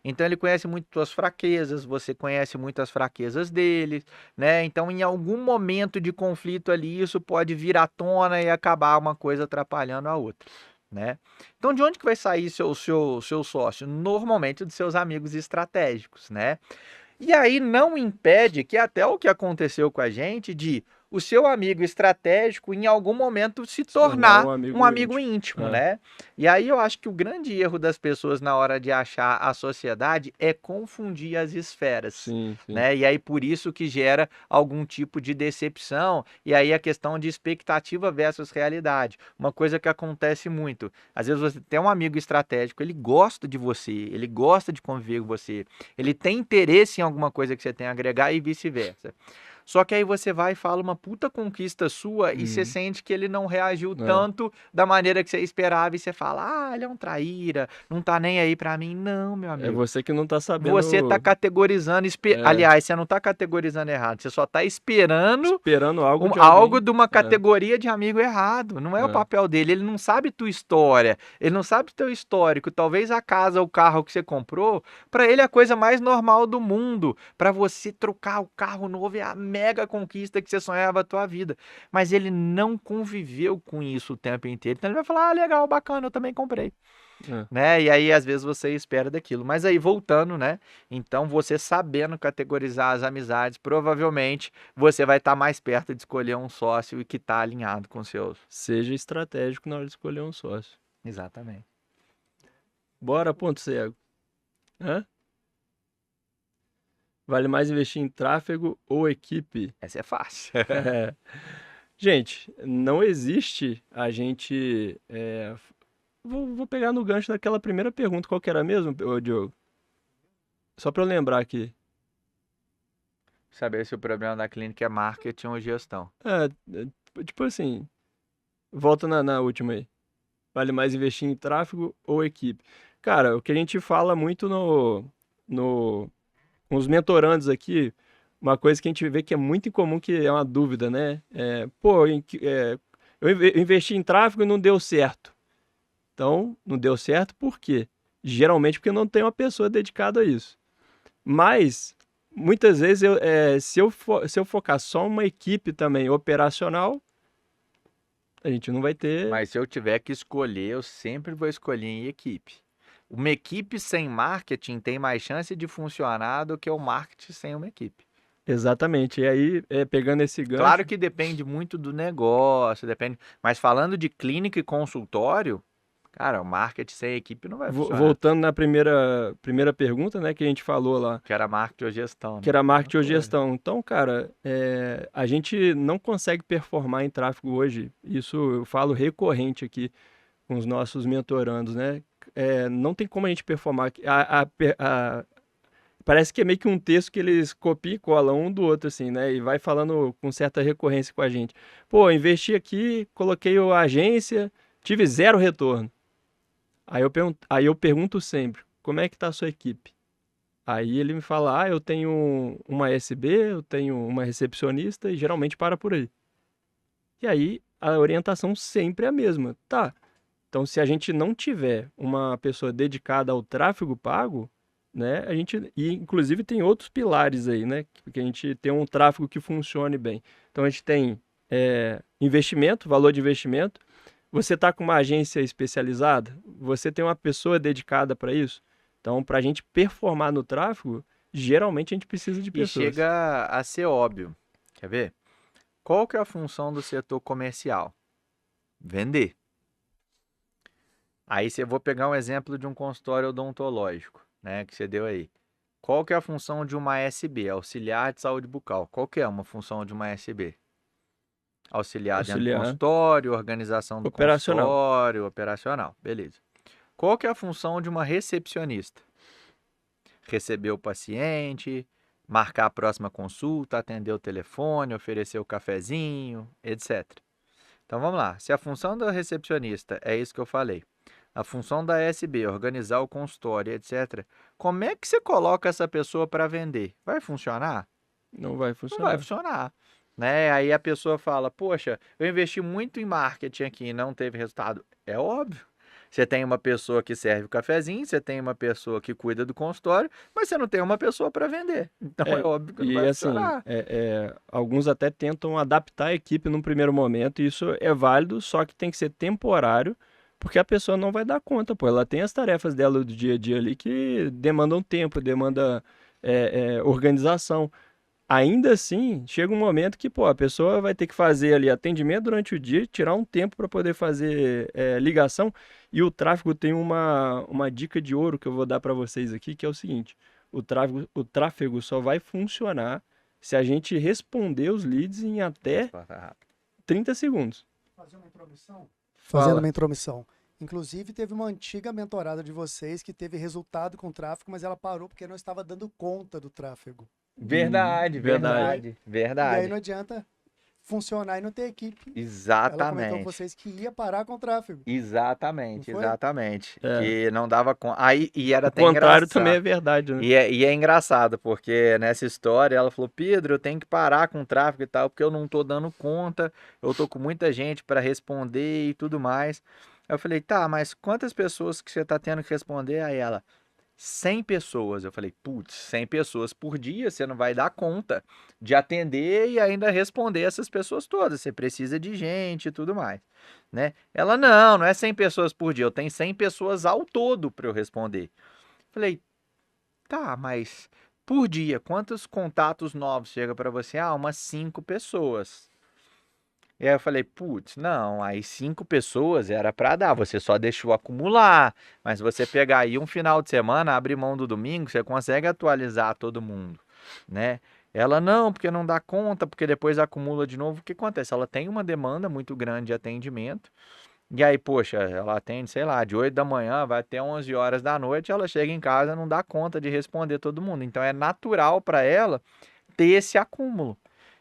Então ele conhece muito suas fraquezas, você conhece muito as fraquezas dele, né? Então em algum momento de conflito ali isso pode vir à tona e acabar uma coisa atrapalhando a outra, né? Então de onde que vai sair seu sócio? Normalmente dos seus amigos estratégicos, né? E aí não impede que até o que aconteceu com a gente de o seu amigo estratégico em algum momento se tornar um amigo íntimo, né? E aí eu acho que o grande erro das pessoas na hora de achar a sociedade é confundir as esferas, Sim. né? E aí por isso que gera algum tipo de decepção e aí a questão de expectativa versus realidade. Uma coisa que acontece muito, às vezes você tem um amigo estratégico, ele gosta de você, ele gosta de conviver com você, ele tem interesse em alguma coisa que você tem a agregar e vice-versa. Só que aí você vai e fala uma puta conquista sua e você sente que ele não reagiu tanto da maneira que você esperava e você fala, ele é um traíra, não tá nem aí pra mim. Não, meu amigo. É você que não tá sabendo. Você tá categorizando, aliás, você não tá categorizando errado, você só tá esperando algo de uma categoria de amigo errado. Não é o papel dele, ele não sabe tua história, ele não sabe teu histórico. Talvez a casa, o carro que você comprou, pra ele é a coisa mais normal do mundo. Pra você trocar o carro novo é a mega conquista que você sonhava a tua vida. Mas ele não conviveu com isso o tempo inteiro. Então ele vai falar, legal, bacana, eu também comprei. Né? E aí às vezes você espera daquilo. Mas aí voltando, né? Então você sabendo categorizar as amizades, provavelmente você vai estar mais perto de escolher um sócio e que está alinhado com os seus. Seja estratégico na hora de escolher um sócio. Exatamente. Bora, ponto cego. Vale mais investir em tráfego ou equipe? Essa é fácil. Gente, não existe a gente... Vou pegar no gancho daquela primeira pergunta. Qual que era mesmo, Diogo? Só para eu lembrar aqui. Saber se o problema da clínica é marketing ou gestão. Tipo assim, volta na última aí. Vale mais investir em tráfego ou equipe? Cara, o que a gente fala muito com os mentorandos aqui, uma coisa que a gente vê que é muito incomum, que é uma dúvida, né? Eu investi em tráfego e não deu certo. Então, não deu certo por quê? Geralmente porque não tem uma pessoa dedicada a isso. Mas, muitas vezes, se eu focar só uma equipe também operacional, a gente não vai ter... Mas se eu tiver que escolher, eu sempre vou escolher em equipe. Uma equipe sem marketing tem mais chance de funcionar do que o marketing sem uma equipe. Exatamente. E aí, pegando esse gancho... Claro que depende muito do negócio, mas falando de clínica e consultório, cara, o marketing sem equipe não vai funcionar. Voltando na primeira pergunta, né, que a gente falou lá. Que era marketing ou gestão. Né? Que era marketing ou gestão. Então, cara, a gente não consegue performar em tráfego hoje. Isso eu falo recorrente aqui com os nossos mentorandos, né? Não tem como a gente performar. Parece que é meio que um texto que eles copiam e colam um do outro, assim, né? E vai falando com certa recorrência com a gente. Pô, investi aqui, coloquei a agência, tive 0 retorno. Aí eu pergunto sempre, como é que tá a sua equipe? Aí ele me fala, eu tenho uma SB, eu tenho uma recepcionista e geralmente para por aí. E aí a orientação sempre é a mesma. Tá, então se a gente não tiver uma pessoa dedicada ao tráfego pago, né, e inclusive tem outros pilares aí, né, que a gente tem um tráfego que funcione bem. Então a gente tem investimento, valor de investimento. Você está com uma agência especializada, você tem uma pessoa dedicada para isso. Então, para a gente performar no tráfego, geralmente a gente precisa de E pessoas. chega a ser óbvio. Quer ver? Qual que é a função do setor comercial? Vender. Aí você vou pegar um exemplo de um consultório odontológico, né, que você deu aí. Qual que é a função de uma ASB, auxiliar de saúde bucal? Qual que é uma função de uma ASB? Auxiliar dentro do Auxiliar consultório, organização do operacional. consultório, operacional, beleza. Qual que é a função de uma recepcionista? Receber o paciente, marcar a próxima consulta, atender o telefone, oferecer o cafezinho, etc. Então vamos lá. Se a função da recepcionista é isso que eu falei, a função da SB, organizar o consultório, etc. Como é que você coloca essa pessoa para vender? Vai funcionar? Não vai Não vai funcionar. funcionar. Né? Aí a pessoa fala: poxa, eu investi muito em marketing aqui e não teve resultado. É óbvio. Você tem uma pessoa que serve o cafezinho, você tem uma pessoa que cuida do consultório, mas você não tem uma pessoa para vender. Então é óbvio que não E vai assim, funcionar. alguns até tentam adaptar a equipe num primeiro momento, e isso é válido, só que tem que ser temporário, porque a pessoa não vai dar conta, pô. Ela tem as tarefas dela do dia a dia ali que demandam tempo, demanda organização. Ainda assim, chega um momento que, pô, a pessoa vai ter que fazer ali atendimento durante o dia, tirar um tempo para poder fazer ligação. E o tráfego tem uma dica de ouro que eu vou dar para vocês aqui, que é o seguinte: o tráfego só vai funcionar se a gente responder os leads em até Resposta rápida. 30 segundos. Fazer uma intromissão? Fazendo Fala. uma intromissão. Inclusive, teve uma antiga mentorada de vocês que teve resultado com o tráfego, mas ela parou porque não estava dando conta do tráfego. Verdade, Verdade. verdade, E aí não verdade. adianta funcionar e não ter equipe. Ela comentou com Exatamente. vocês que ia parar com o tráfego, não Exatamente, foi? exatamente. É. Que não dava conta. Aí, e era O até contrário também é engraçado. verdade, né? E é engraçado, porque nessa história ela falou: Pedro, eu tenho que parar com o tráfego e tal, porque eu não tô dando conta, eu tô com muita gente para responder e tudo mais. Eu falei: tá, mas quantas pessoas que você tá tendo que responder? Aí ela: 100 pessoas. Eu falei: putz, 100 pessoas por dia, você não vai dar conta de atender e ainda responder essas pessoas todas. Você precisa de gente e tudo mais, né? Ela: não, não é 100 pessoas por dia, eu tenho 100 pessoas ao todo para eu responder. Falei: tá, mas por dia, quantos contatos novos chega para você? Ah, umas 5 pessoas. E aí eu falei: putz, não, aí 5 pessoas era para dar, você só deixou acumular. Mas você pegar aí um final de semana, abrir mão do domingo, você consegue atualizar todo mundo, né? Ela: não, porque não dá conta, porque depois acumula de novo. O que acontece? Ela tem uma demanda muito grande de atendimento. E aí, poxa, ela atende, sei lá, de 8 da manhã, vai até 11 horas da noite, ela chega em casa, não dá conta de responder todo mundo. Então é natural para ela ter esse acúmulo.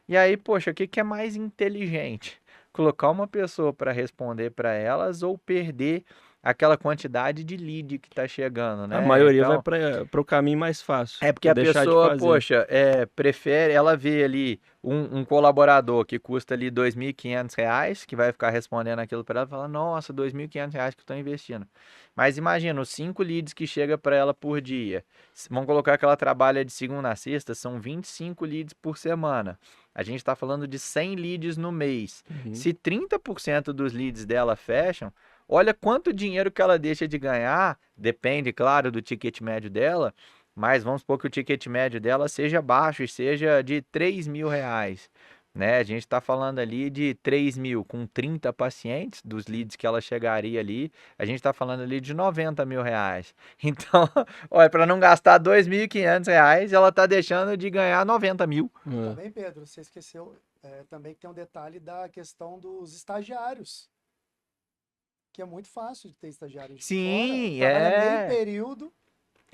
E aí, poxa, o que que é mais inteligente? Colocar uma pessoa para responder para elas ou perder aquela quantidade de lead que está chegando, A né? maioria vai Então, para o caminho mais fácil, é porque que é a deixar de pessoa, fazer. poxa, prefere, ela vê ali um colaborador que custa ali R$ 2.500, que vai ficar respondendo aquilo para ela, e fala: nossa, R$ 2.500 que eu estou investindo. Mas imagina, os 5 leads que chega para ela por dia. Vamos colocar que ela trabalha de segunda a sexta, são 25 leads por semana. A gente está falando de 100 leads no mês. Uhum. Se 30% dos leads dela fecham, olha quanto dinheiro que ela deixa de ganhar, depende, claro, do ticket médio dela, mas vamos supor que o ticket médio dela seja baixo e seja de R$ 3.000, né? A gente está falando ali de 3.000 com 30 pacientes, dos leads que ela chegaria ali, a gente está falando ali de R$ 90.000. Então, olha, para não gastar R$ 2.500, ela está deixando de ganhar 90.000. E É. também, Pedro, você esqueceu também que tem um detalhe da questão dos estagiários, que é muito fácil de ter estagiário de fora, Sim, trabalha meio período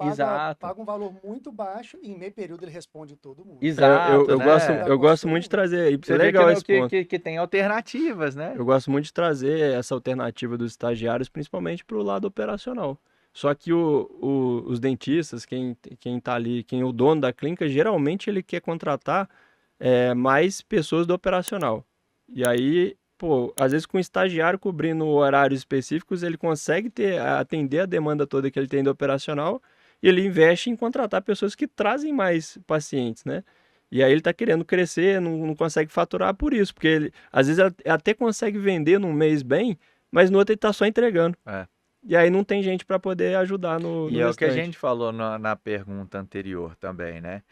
Exato. paga um valor muito baixo e em meio período ele responde todo mundo. Exato, eu né? gosto muito de trazer aí. Você vê Legal que, esse ponto. que tem alternativas, né? Eu gosto muito de trazer essa alternativa dos estagiários, principalmente para o lado operacional. Só que os dentistas, quem tá ali, quem é o dono da clínica, geralmente ele quer contratar mais pessoas do operacional. E aí, pô, às vezes com o estagiário cobrindo horários específicos, ele consegue atender a demanda toda que ele tem do operacional e ele investe em contratar pessoas que trazem mais pacientes, né? E aí ele está querendo crescer, não consegue faturar por isso, porque ele às vezes até consegue vender num mês bem, mas no outro ele está só entregando. É. E aí não tem gente para poder ajudar no E é o que a restante. gente falou na pergunta anterior também, né?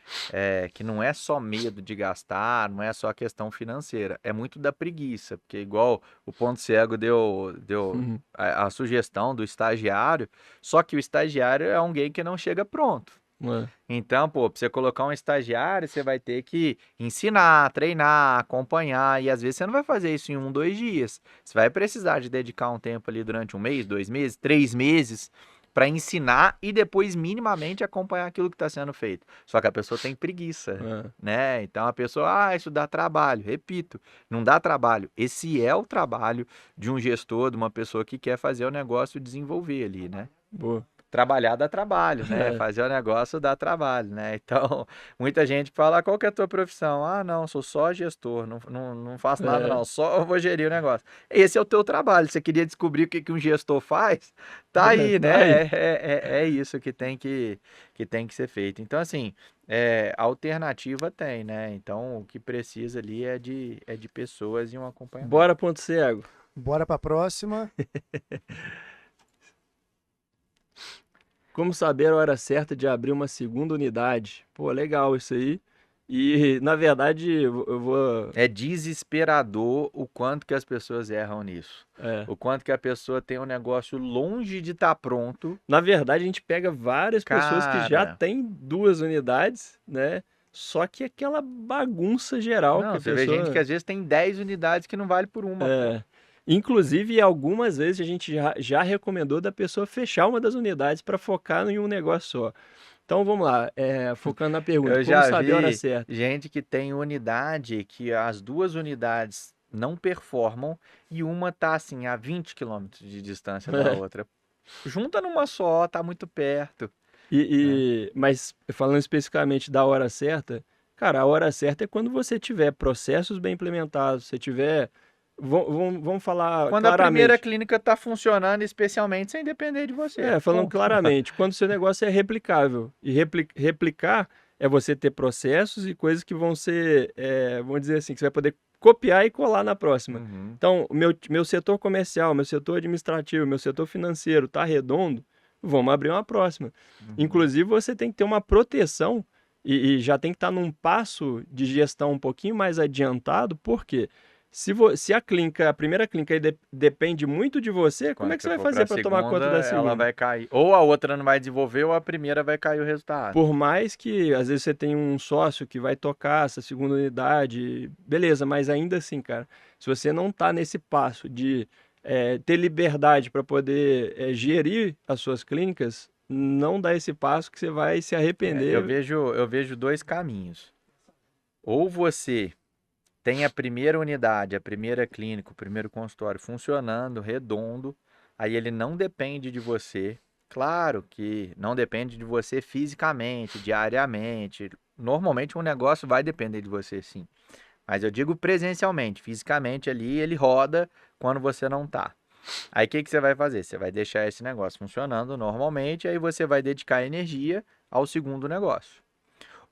Que não é só medo de gastar, não é só questão financeira, é muito da preguiça, porque igual o Ponto Cego deu Uhum. a sugestão do estagiário, só que o estagiário é alguém que não chega pronto. É. Então, pô, pra você colocar um estagiário, você vai ter que ensinar, treinar, acompanhar, e às vezes você não vai fazer isso em 1, 2 dias. Você vai precisar de dedicar um tempo ali durante 1 mês, 2 meses, 3 meses para ensinar e depois minimamente acompanhar aquilo que está sendo feito. Só que a pessoa tem preguiça, É. né? Então a pessoa, isso dá trabalho. Repito, não dá trabalho. Esse é o trabalho de um gestor, de uma pessoa que quer fazer o negócio desenvolver ali, né? Boa. Trabalhar dá trabalho, né? É. Fazer o negócio dá trabalho, né? Então, muita gente fala, qual que é a tua profissão? Ah, não, sou só gestor, não faço nada É. não, só vou gerir o negócio. Esse é o teu trabalho, você queria descobrir o que, que um gestor faz? Tá aí, Tá aí. né? É isso que tem que ser feito. Então, assim, alternativa tem, né? Então, o que precisa ali é de pessoas e um acompanhamento. Bora, Ponto Cego. Bora para a próxima. Como saber a hora certa de abrir uma segunda unidade? Pô, legal isso aí. E, na verdade, eu vou. É desesperador o quanto que as pessoas erram nisso. É. O quanto que a pessoa tem um negócio longe de estar pronto. Na verdade, a gente pega várias pessoas que já Cara, têm 2 unidades, né? Só que aquela bagunça geral que não, a você vê gente que pessoa. às vezes tem 10 unidades que não vale por uma, pô. É. Inclusive, algumas vezes a gente já recomendou da pessoa fechar uma das unidades para focar em um negócio só. Então vamos lá, focando na pergunta, Eu como já saber a hora vi certa? gente que tem unidade que as duas unidades não performam e uma tá assim a 20 quilômetros de distância da outra. Junta numa só, tá muito perto, né? Mas falando especificamente da hora certa, cara, a hora certa é quando você tiver processos bem implementados, você tiver. Vamos falar Quando a primeira claramente. clínica tá funcionando, especialmente sem depender de você. Falando Ponto. claramente, quando o seu negócio é replicável. E replicar é você ter processos e coisas que vão ser, vamos dizer assim, que você vai poder copiar e colar na próxima. Uhum. Então, meu setor comercial, meu setor administrativo, meu setor financeiro está redondo, vamos abrir uma próxima. Inclusive, você tem que ter uma proteção e já tem que estar num passo de gestão um pouquinho mais adiantado, porque se a primeira clínica aí depende muito de você, como Quando é que você você vai for fazer para a para tomar conta da segunda, ela segunda? vai cair. Ou a outra não vai desenvolver, ou a primeira vai cair o resultado. Por mais que às vezes você tenha um sócio que vai tocar essa segunda unidade, beleza, mas ainda assim, cara, se você não tá nesse passo de ter liberdade para poder gerir as suas clínicas, não dá esse passo que você vai se Eu arrepender. vejo dois caminhos. Ou você tem a primeira unidade, a primeira clínica, o primeiro consultório funcionando, redondo, aí ele não depende de você. Claro que não depende de você fisicamente, diariamente. Normalmente um negócio vai depender de você, sim. Mas eu digo presencialmente, fisicamente ali ele roda quando você não tá. Aí o que que você vai fazer? Você vai deixar esse negócio funcionando normalmente, aí você vai dedicar energia ao segundo negócio.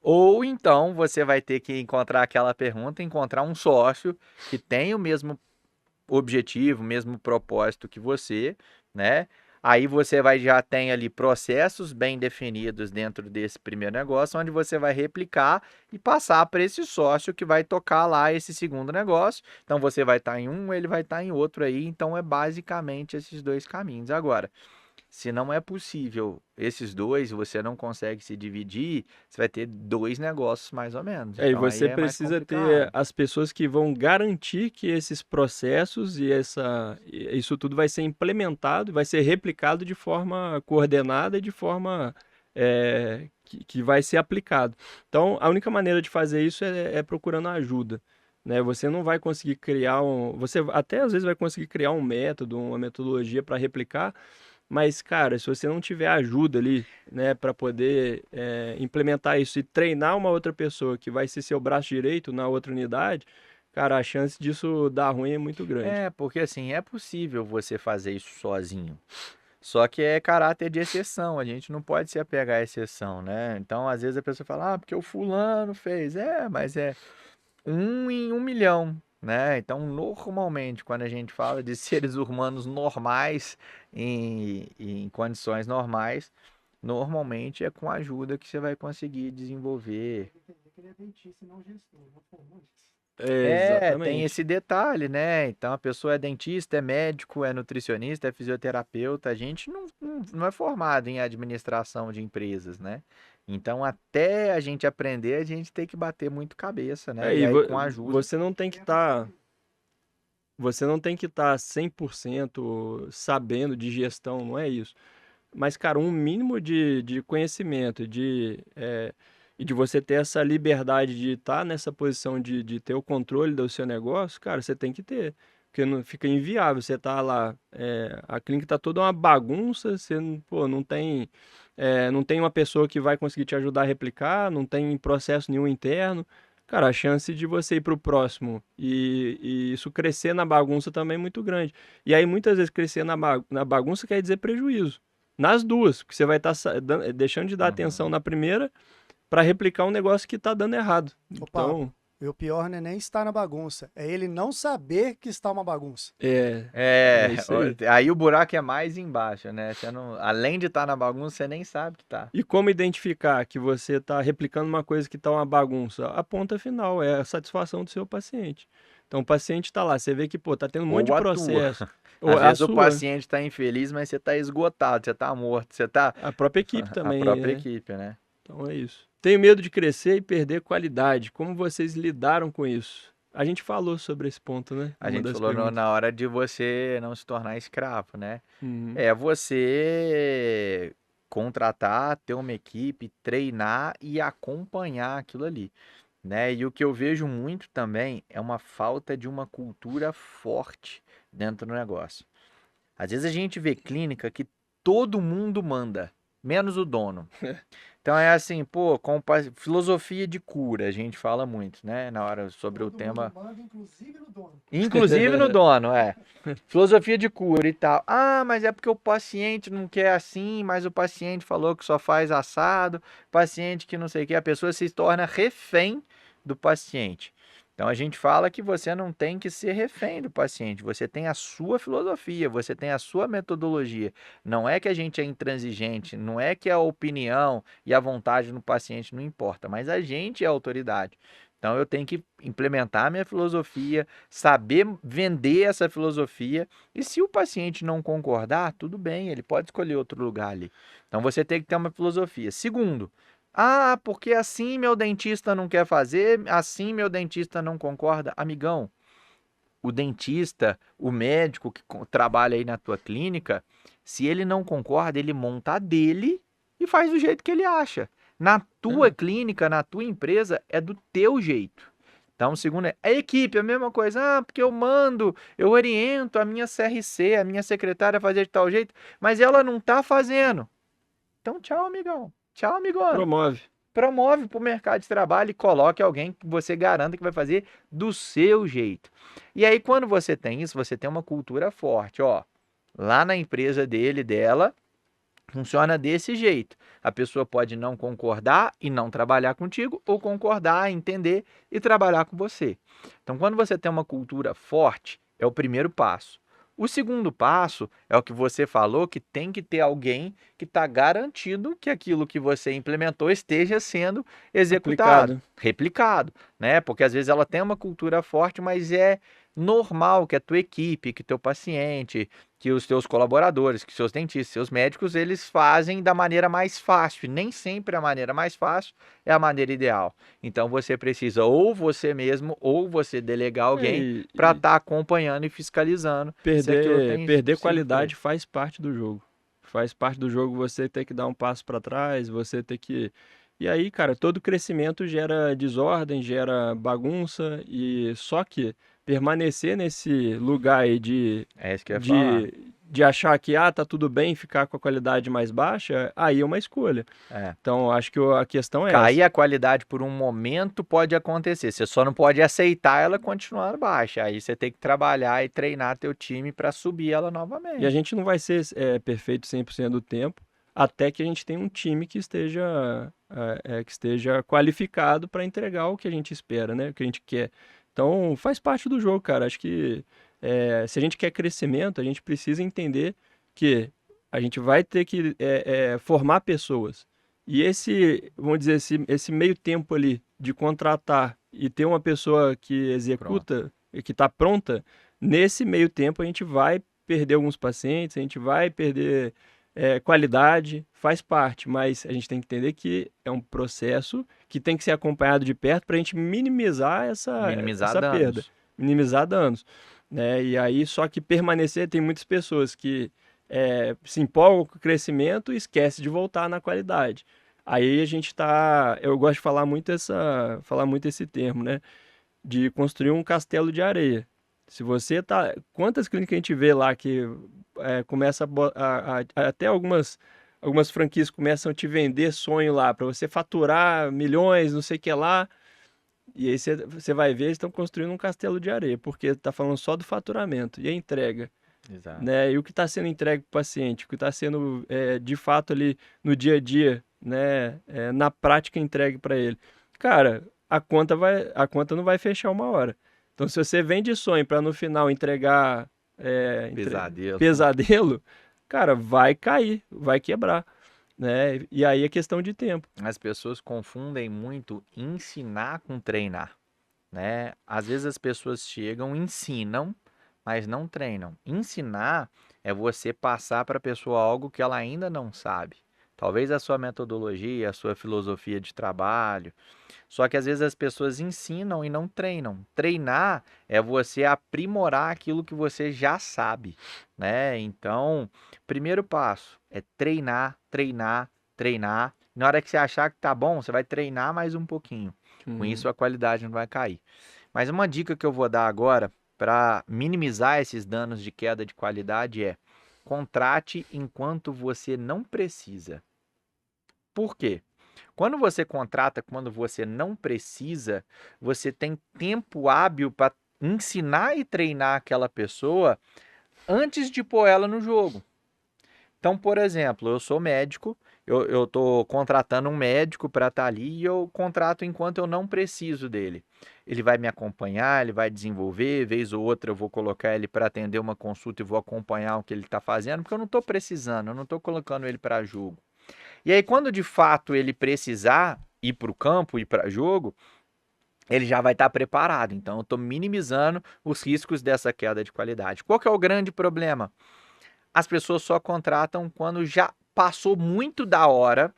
Ou então você vai ter que encontrar aquela pergunta, encontrar um sócio que tem o mesmo objetivo, o mesmo propósito que você, né? Aí você já tem ali processos bem definidos dentro desse primeiro negócio, onde você vai replicar e passar para esse sócio que vai tocar lá esse segundo negócio. Então você vai estar em um, ele vai estar em outro aí. Então é basicamente esses dois caminhos. Agora, se não é possível esses dois, você não consegue se dividir, você vai ter dois negócios mais ou menos. E Então aí você é mais precisa ter complicado. as pessoas que vão garantir que esses processos isso tudo vai ser implementado, vai ser replicado de forma coordenada e de forma que vai ser aplicado. Então, a única maneira de fazer isso é procurando ajuda, né? Você não vai conseguir criar você até às vezes vai conseguir criar um método, uma metodologia para replicar, mas, cara, se você não tiver ajuda ali, né, para poder implementar isso e treinar uma outra pessoa que vai ser seu braço direito na outra unidade, cara, a chance disso dar ruim é muito grande. Porque assim, é possível você fazer isso sozinho. Só que é caráter de exceção, a gente não pode se apegar à exceção, né? Então, às vezes a pessoa fala, porque o fulano fez. Mas é 1 em 1 milhão, né? Então, normalmente, quando a gente fala de seres humanos normais, em condições normais, normalmente é com ajuda que você vai conseguir desenvolver. Ele é dentista e não gestor, não formou isso. Tem esse Exatamente. detalhe, né? Então a pessoa é dentista, é médico, é nutricionista, é fisioterapeuta. A gente não é formado em administração de empresas, né? Então até a gente aprender, a gente tem que bater muito cabeça, né? E E aí com ajuda. você não tem que estar. Você não tem que estar 100% sabendo de gestão, não é isso. Mas, cara, um mínimo de conhecimento, e de você ter essa liberdade de estar nessa posição de ter o controle do seu negócio, cara, você tem que ter. Porque não, fica inviável. Você tá lá, a clínica tá toda uma bagunça, você pô, não tem uma pessoa que vai conseguir te ajudar a replicar, não tem processo nenhum interno. Cara, a chance de você ir para o próximo e isso crescer na bagunça também é muito grande. E aí, muitas vezes, crescer na bagunça quer dizer prejuízo. Nas duas, porque você vai estar deixando de dar atenção Uhum. na primeira para replicar um negócio que está dando errado. Ô, Pablo, Então, e o pior não é nem estar na bagunça, é ele não saber que está uma bagunça. é isso aí. Aí o buraco é mais embaixo, né? Você não, além de estar na bagunça, você nem sabe que tá. E como identificar que você está replicando uma coisa que está uma bagunça? A ponta final é a satisfação do seu paciente. Então, o paciente está lá, você vê que, pô, tá tendo um monte de Ou a tua. processo. Ou Às a vezes o sua, paciente está infeliz, mas você está esgotado, você está morto, você está. a própria equipe A também, própria né? equipe, né? Então é isso. Tenho medo de crescer e perder qualidade. Como vocês lidaram com isso? A gente falou sobre esse ponto, né? A Numa gente das falou perguntas. na hora de você não se tornar escravo, né? Uhum. É você contratar, ter uma equipe, treinar e acompanhar aquilo ali, né? E o que eu vejo muito também é uma falta de uma cultura forte dentro do negócio. Às vezes a gente vê clínica que todo mundo manda, menos o dono. Então é assim, pô, filosofia de cura, a gente fala muito, né? Na hora sobre o Todo mundo tema. manda, inclusive no dono. Inclusive no dono, filosofia de cura e tal. Mas é porque o paciente não quer assim, mas o paciente falou que só faz assado, paciente que não sei o que, a pessoa se torna refém do paciente. Então a gente fala que você não tem que ser refém do paciente, você tem a sua filosofia, você tem a sua metodologia. Não é que a gente é intransigente, não é que a opinião e a vontade do paciente não importa, mas a gente é a autoridade. Então eu tenho que implementar a minha filosofia, saber vender essa filosofia, e se o paciente não concordar, tudo bem, ele pode escolher outro lugar ali. Então você tem que ter uma filosofia. Segundo, porque assim meu dentista não quer fazer, assim meu dentista não concorda. Amigão, o dentista, o médico que trabalha aí na tua clínica, se ele não concorda, ele monta a dele e faz do jeito que ele acha. Na tua É, clínica, na tua empresa, é do teu jeito. Então, segundo, a equipe, a mesma coisa. Porque eu mando, eu oriento a minha CRC, a minha secretária a fazer de tal jeito, mas ela não tá fazendo. Então, tchau, amigão. Tchau, amigona. promove. Promove para o mercado de trabalho e coloque alguém que você garanta que vai fazer do seu jeito. E aí, quando você tem isso, você tem uma cultura forte. Lá na empresa dela, funciona desse jeito. A pessoa pode não concordar e não trabalhar contigo, ou concordar, entender e trabalhar com você. Então, quando você tem uma cultura forte, é o primeiro passo. O segundo passo é o que você falou, que tem que ter alguém que está garantido que aquilo que você implementou esteja sendo executado, Aplicado. replicado, né? Porque às vezes ela tem uma cultura forte, mas é normal que a tua equipe, que teu paciente, que os teus colaboradores, que seus dentistas, seus médicos, eles fazem da maneira mais fácil. E nem sempre a maneira mais fácil é a maneira ideal. Então você precisa ou você mesmo ou você delegar alguém para E estar acompanhando e fiscalizando se aquilo perder tem perder sido feito. qualidade faz parte do jogo. Faz parte do jogo você ter que dar um passo para trás, você ter que... E aí, cara, todo crescimento gera desordem, gera bagunça, e só que permanecer nesse lugar aí É isso que eu ia falar. de achar que, tá tudo bem ficar com a qualidade mais baixa, aí é uma escolha. É. Então, acho que a questão é Cair essa. a qualidade por um momento pode acontecer. Você só não pode aceitar ela continuar baixa. Aí você tem que trabalhar e treinar teu time para subir ela E a novamente. gente não vai ser perfeito 100% do tempo, até que a gente tenha um time que esteja qualificado para entregar o que a gente espera, né? O que a gente quer. Então, faz parte do jogo, cara. Acho que se a gente quer crescimento, a gente precisa entender que a gente vai ter que formar pessoas. E vamos dizer, esse meio tempo ali de contratar e ter uma pessoa que executa, que está pronta, nesse meio tempo a gente vai perder alguns pacientes, a gente vai perder qualidade, faz parte, mas a gente tem que entender que é um processo que tem que ser acompanhado de perto para a gente minimizar Minimizar essa perda, danos. minimizar danos, né? E aí, só que permanecer, tem muitas pessoas que se empolgam com o crescimento e esquecem de voltar na qualidade. Aí a gente eu gosto de falar muito esse termo, né? De construir um castelo de areia. Se você quantas clínicas a gente vê lá que começa até algumas franquias começam a te vender sonho lá para você faturar milhões, não sei o que lá. E aí você vai ver, eles estão construindo um castelo de areia, porque está falando só do faturamento e a entrega, Exato. né? E o que está sendo entregue para o paciente, o que está sendo de fato ali no dia a dia, né? Na prática entregue para ele. Cara, a conta não vai fechar uma hora. Então, se você vende sonho para no final entregar Pesadelo. pesadelo, cara, vai cair, vai quebrar, né? E aí é questão de tempo. As pessoas confundem muito ensinar com treinar, né? Às vezes as pessoas chegam, ensinam, mas não treinam. Ensinar é você passar para a pessoa algo que ela ainda não sabe. Talvez a sua metodologia, a sua filosofia de trabalho. Só que às vezes as pessoas ensinam e não treinam. Treinar é você aprimorar aquilo que você já sabe, né? Então, primeiro passo é treinar, treinar, treinar. Na hora que você achar que tá bom, você vai treinar mais um pouquinho. Com isso a qualidade não vai cair. Mas uma dica que eu vou dar agora para minimizar esses danos de queda de qualidade é: contrate enquanto você não precisa. Por quê? Quando você contrata, quando você não precisa, você tem tempo hábil para ensinar e treinar aquela pessoa antes de pôr ela no jogo. Então, por exemplo, eu sou médico, eu estou contratando um médico para estar ali e eu contrato enquanto eu não preciso dele. Ele vai me acompanhar, ele vai desenvolver, vez ou outra eu vou colocar ele para atender uma consulta e vou acompanhar o que ele está fazendo, porque eu não estou precisando, eu não estou colocando ele para jogo. E aí, quando de fato ele precisar ir para o campo, ir para jogo, ele já vai estar preparado. Então, eu estou minimizando os riscos dessa queda de qualidade. Qual que é o grande problema? As pessoas só contratam quando já passou muito da hora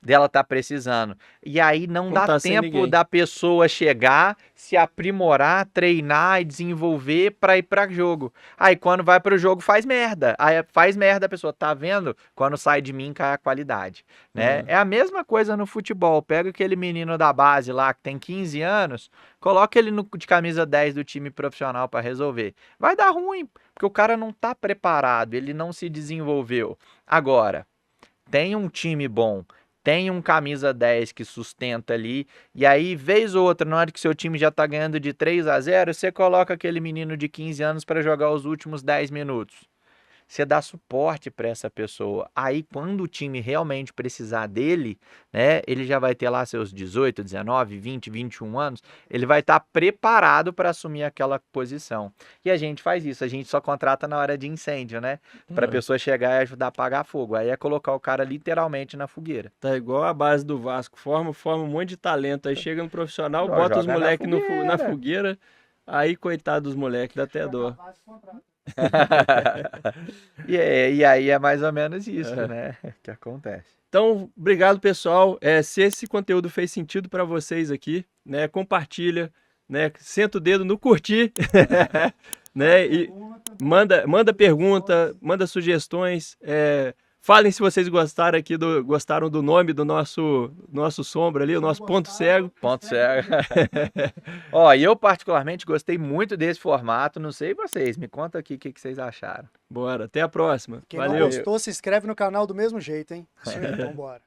dela estar precisando. E aí não dá Contar sem tempo ninguém. da pessoa chegar, se aprimorar, treinar e desenvolver para ir para jogo. Aí quando vai para o jogo faz merda. Aí faz merda a pessoa, tá vendo? Quando sai de mim cai a qualidade, né? É a mesma coisa no futebol. Pega aquele menino da base lá que tem 15 anos, coloca ele de camisa 10 do time profissional para resolver. Vai dar ruim, porque o cara não tá preparado, ele não se desenvolveu. Agora, tem um time bom, tem um camisa 10 que sustenta ali, e aí, vez ou outra, na hora que seu time já tá ganhando de 3-0, você coloca aquele menino de 15 anos para jogar os últimos 10 minutos. Você dá suporte para essa pessoa. Aí, quando o time realmente precisar dele, né, ele já vai ter lá seus 18, 19, 20, 21 anos, ele vai estar preparado para assumir aquela posição. E a gente faz isso, a gente só contrata na hora de incêndio, né? Para a pessoa chegar e ajudar a apagar fogo. Aí é colocar o cara literalmente na fogueira. Tá igual a base do Vasco, forma um monte de talento, aí chega no profissional, Ó, bota os joga na moleques na fogueira. fogueira, aí coitado dos moleques, dá até dó. E aí é mais ou menos isso, né? Que acontece. Então, obrigado, pessoal. Se esse conteúdo fez sentido para vocês aqui, né, compartilha, né, senta o dedo no curtir, né, e manda pergunta, manda sugestões, Falem se vocês gostaram aqui gostaram do nome do nosso sombra ali, o nosso ponto cego. Ponto cego. Ó, e eu particularmente gostei muito desse formato. Não sei vocês, me conta aqui o que vocês acharam. Bora, até a próxima. Quem não Valeu. gostou, se inscreve no canal do mesmo jeito, hein? Isso aí, vambora.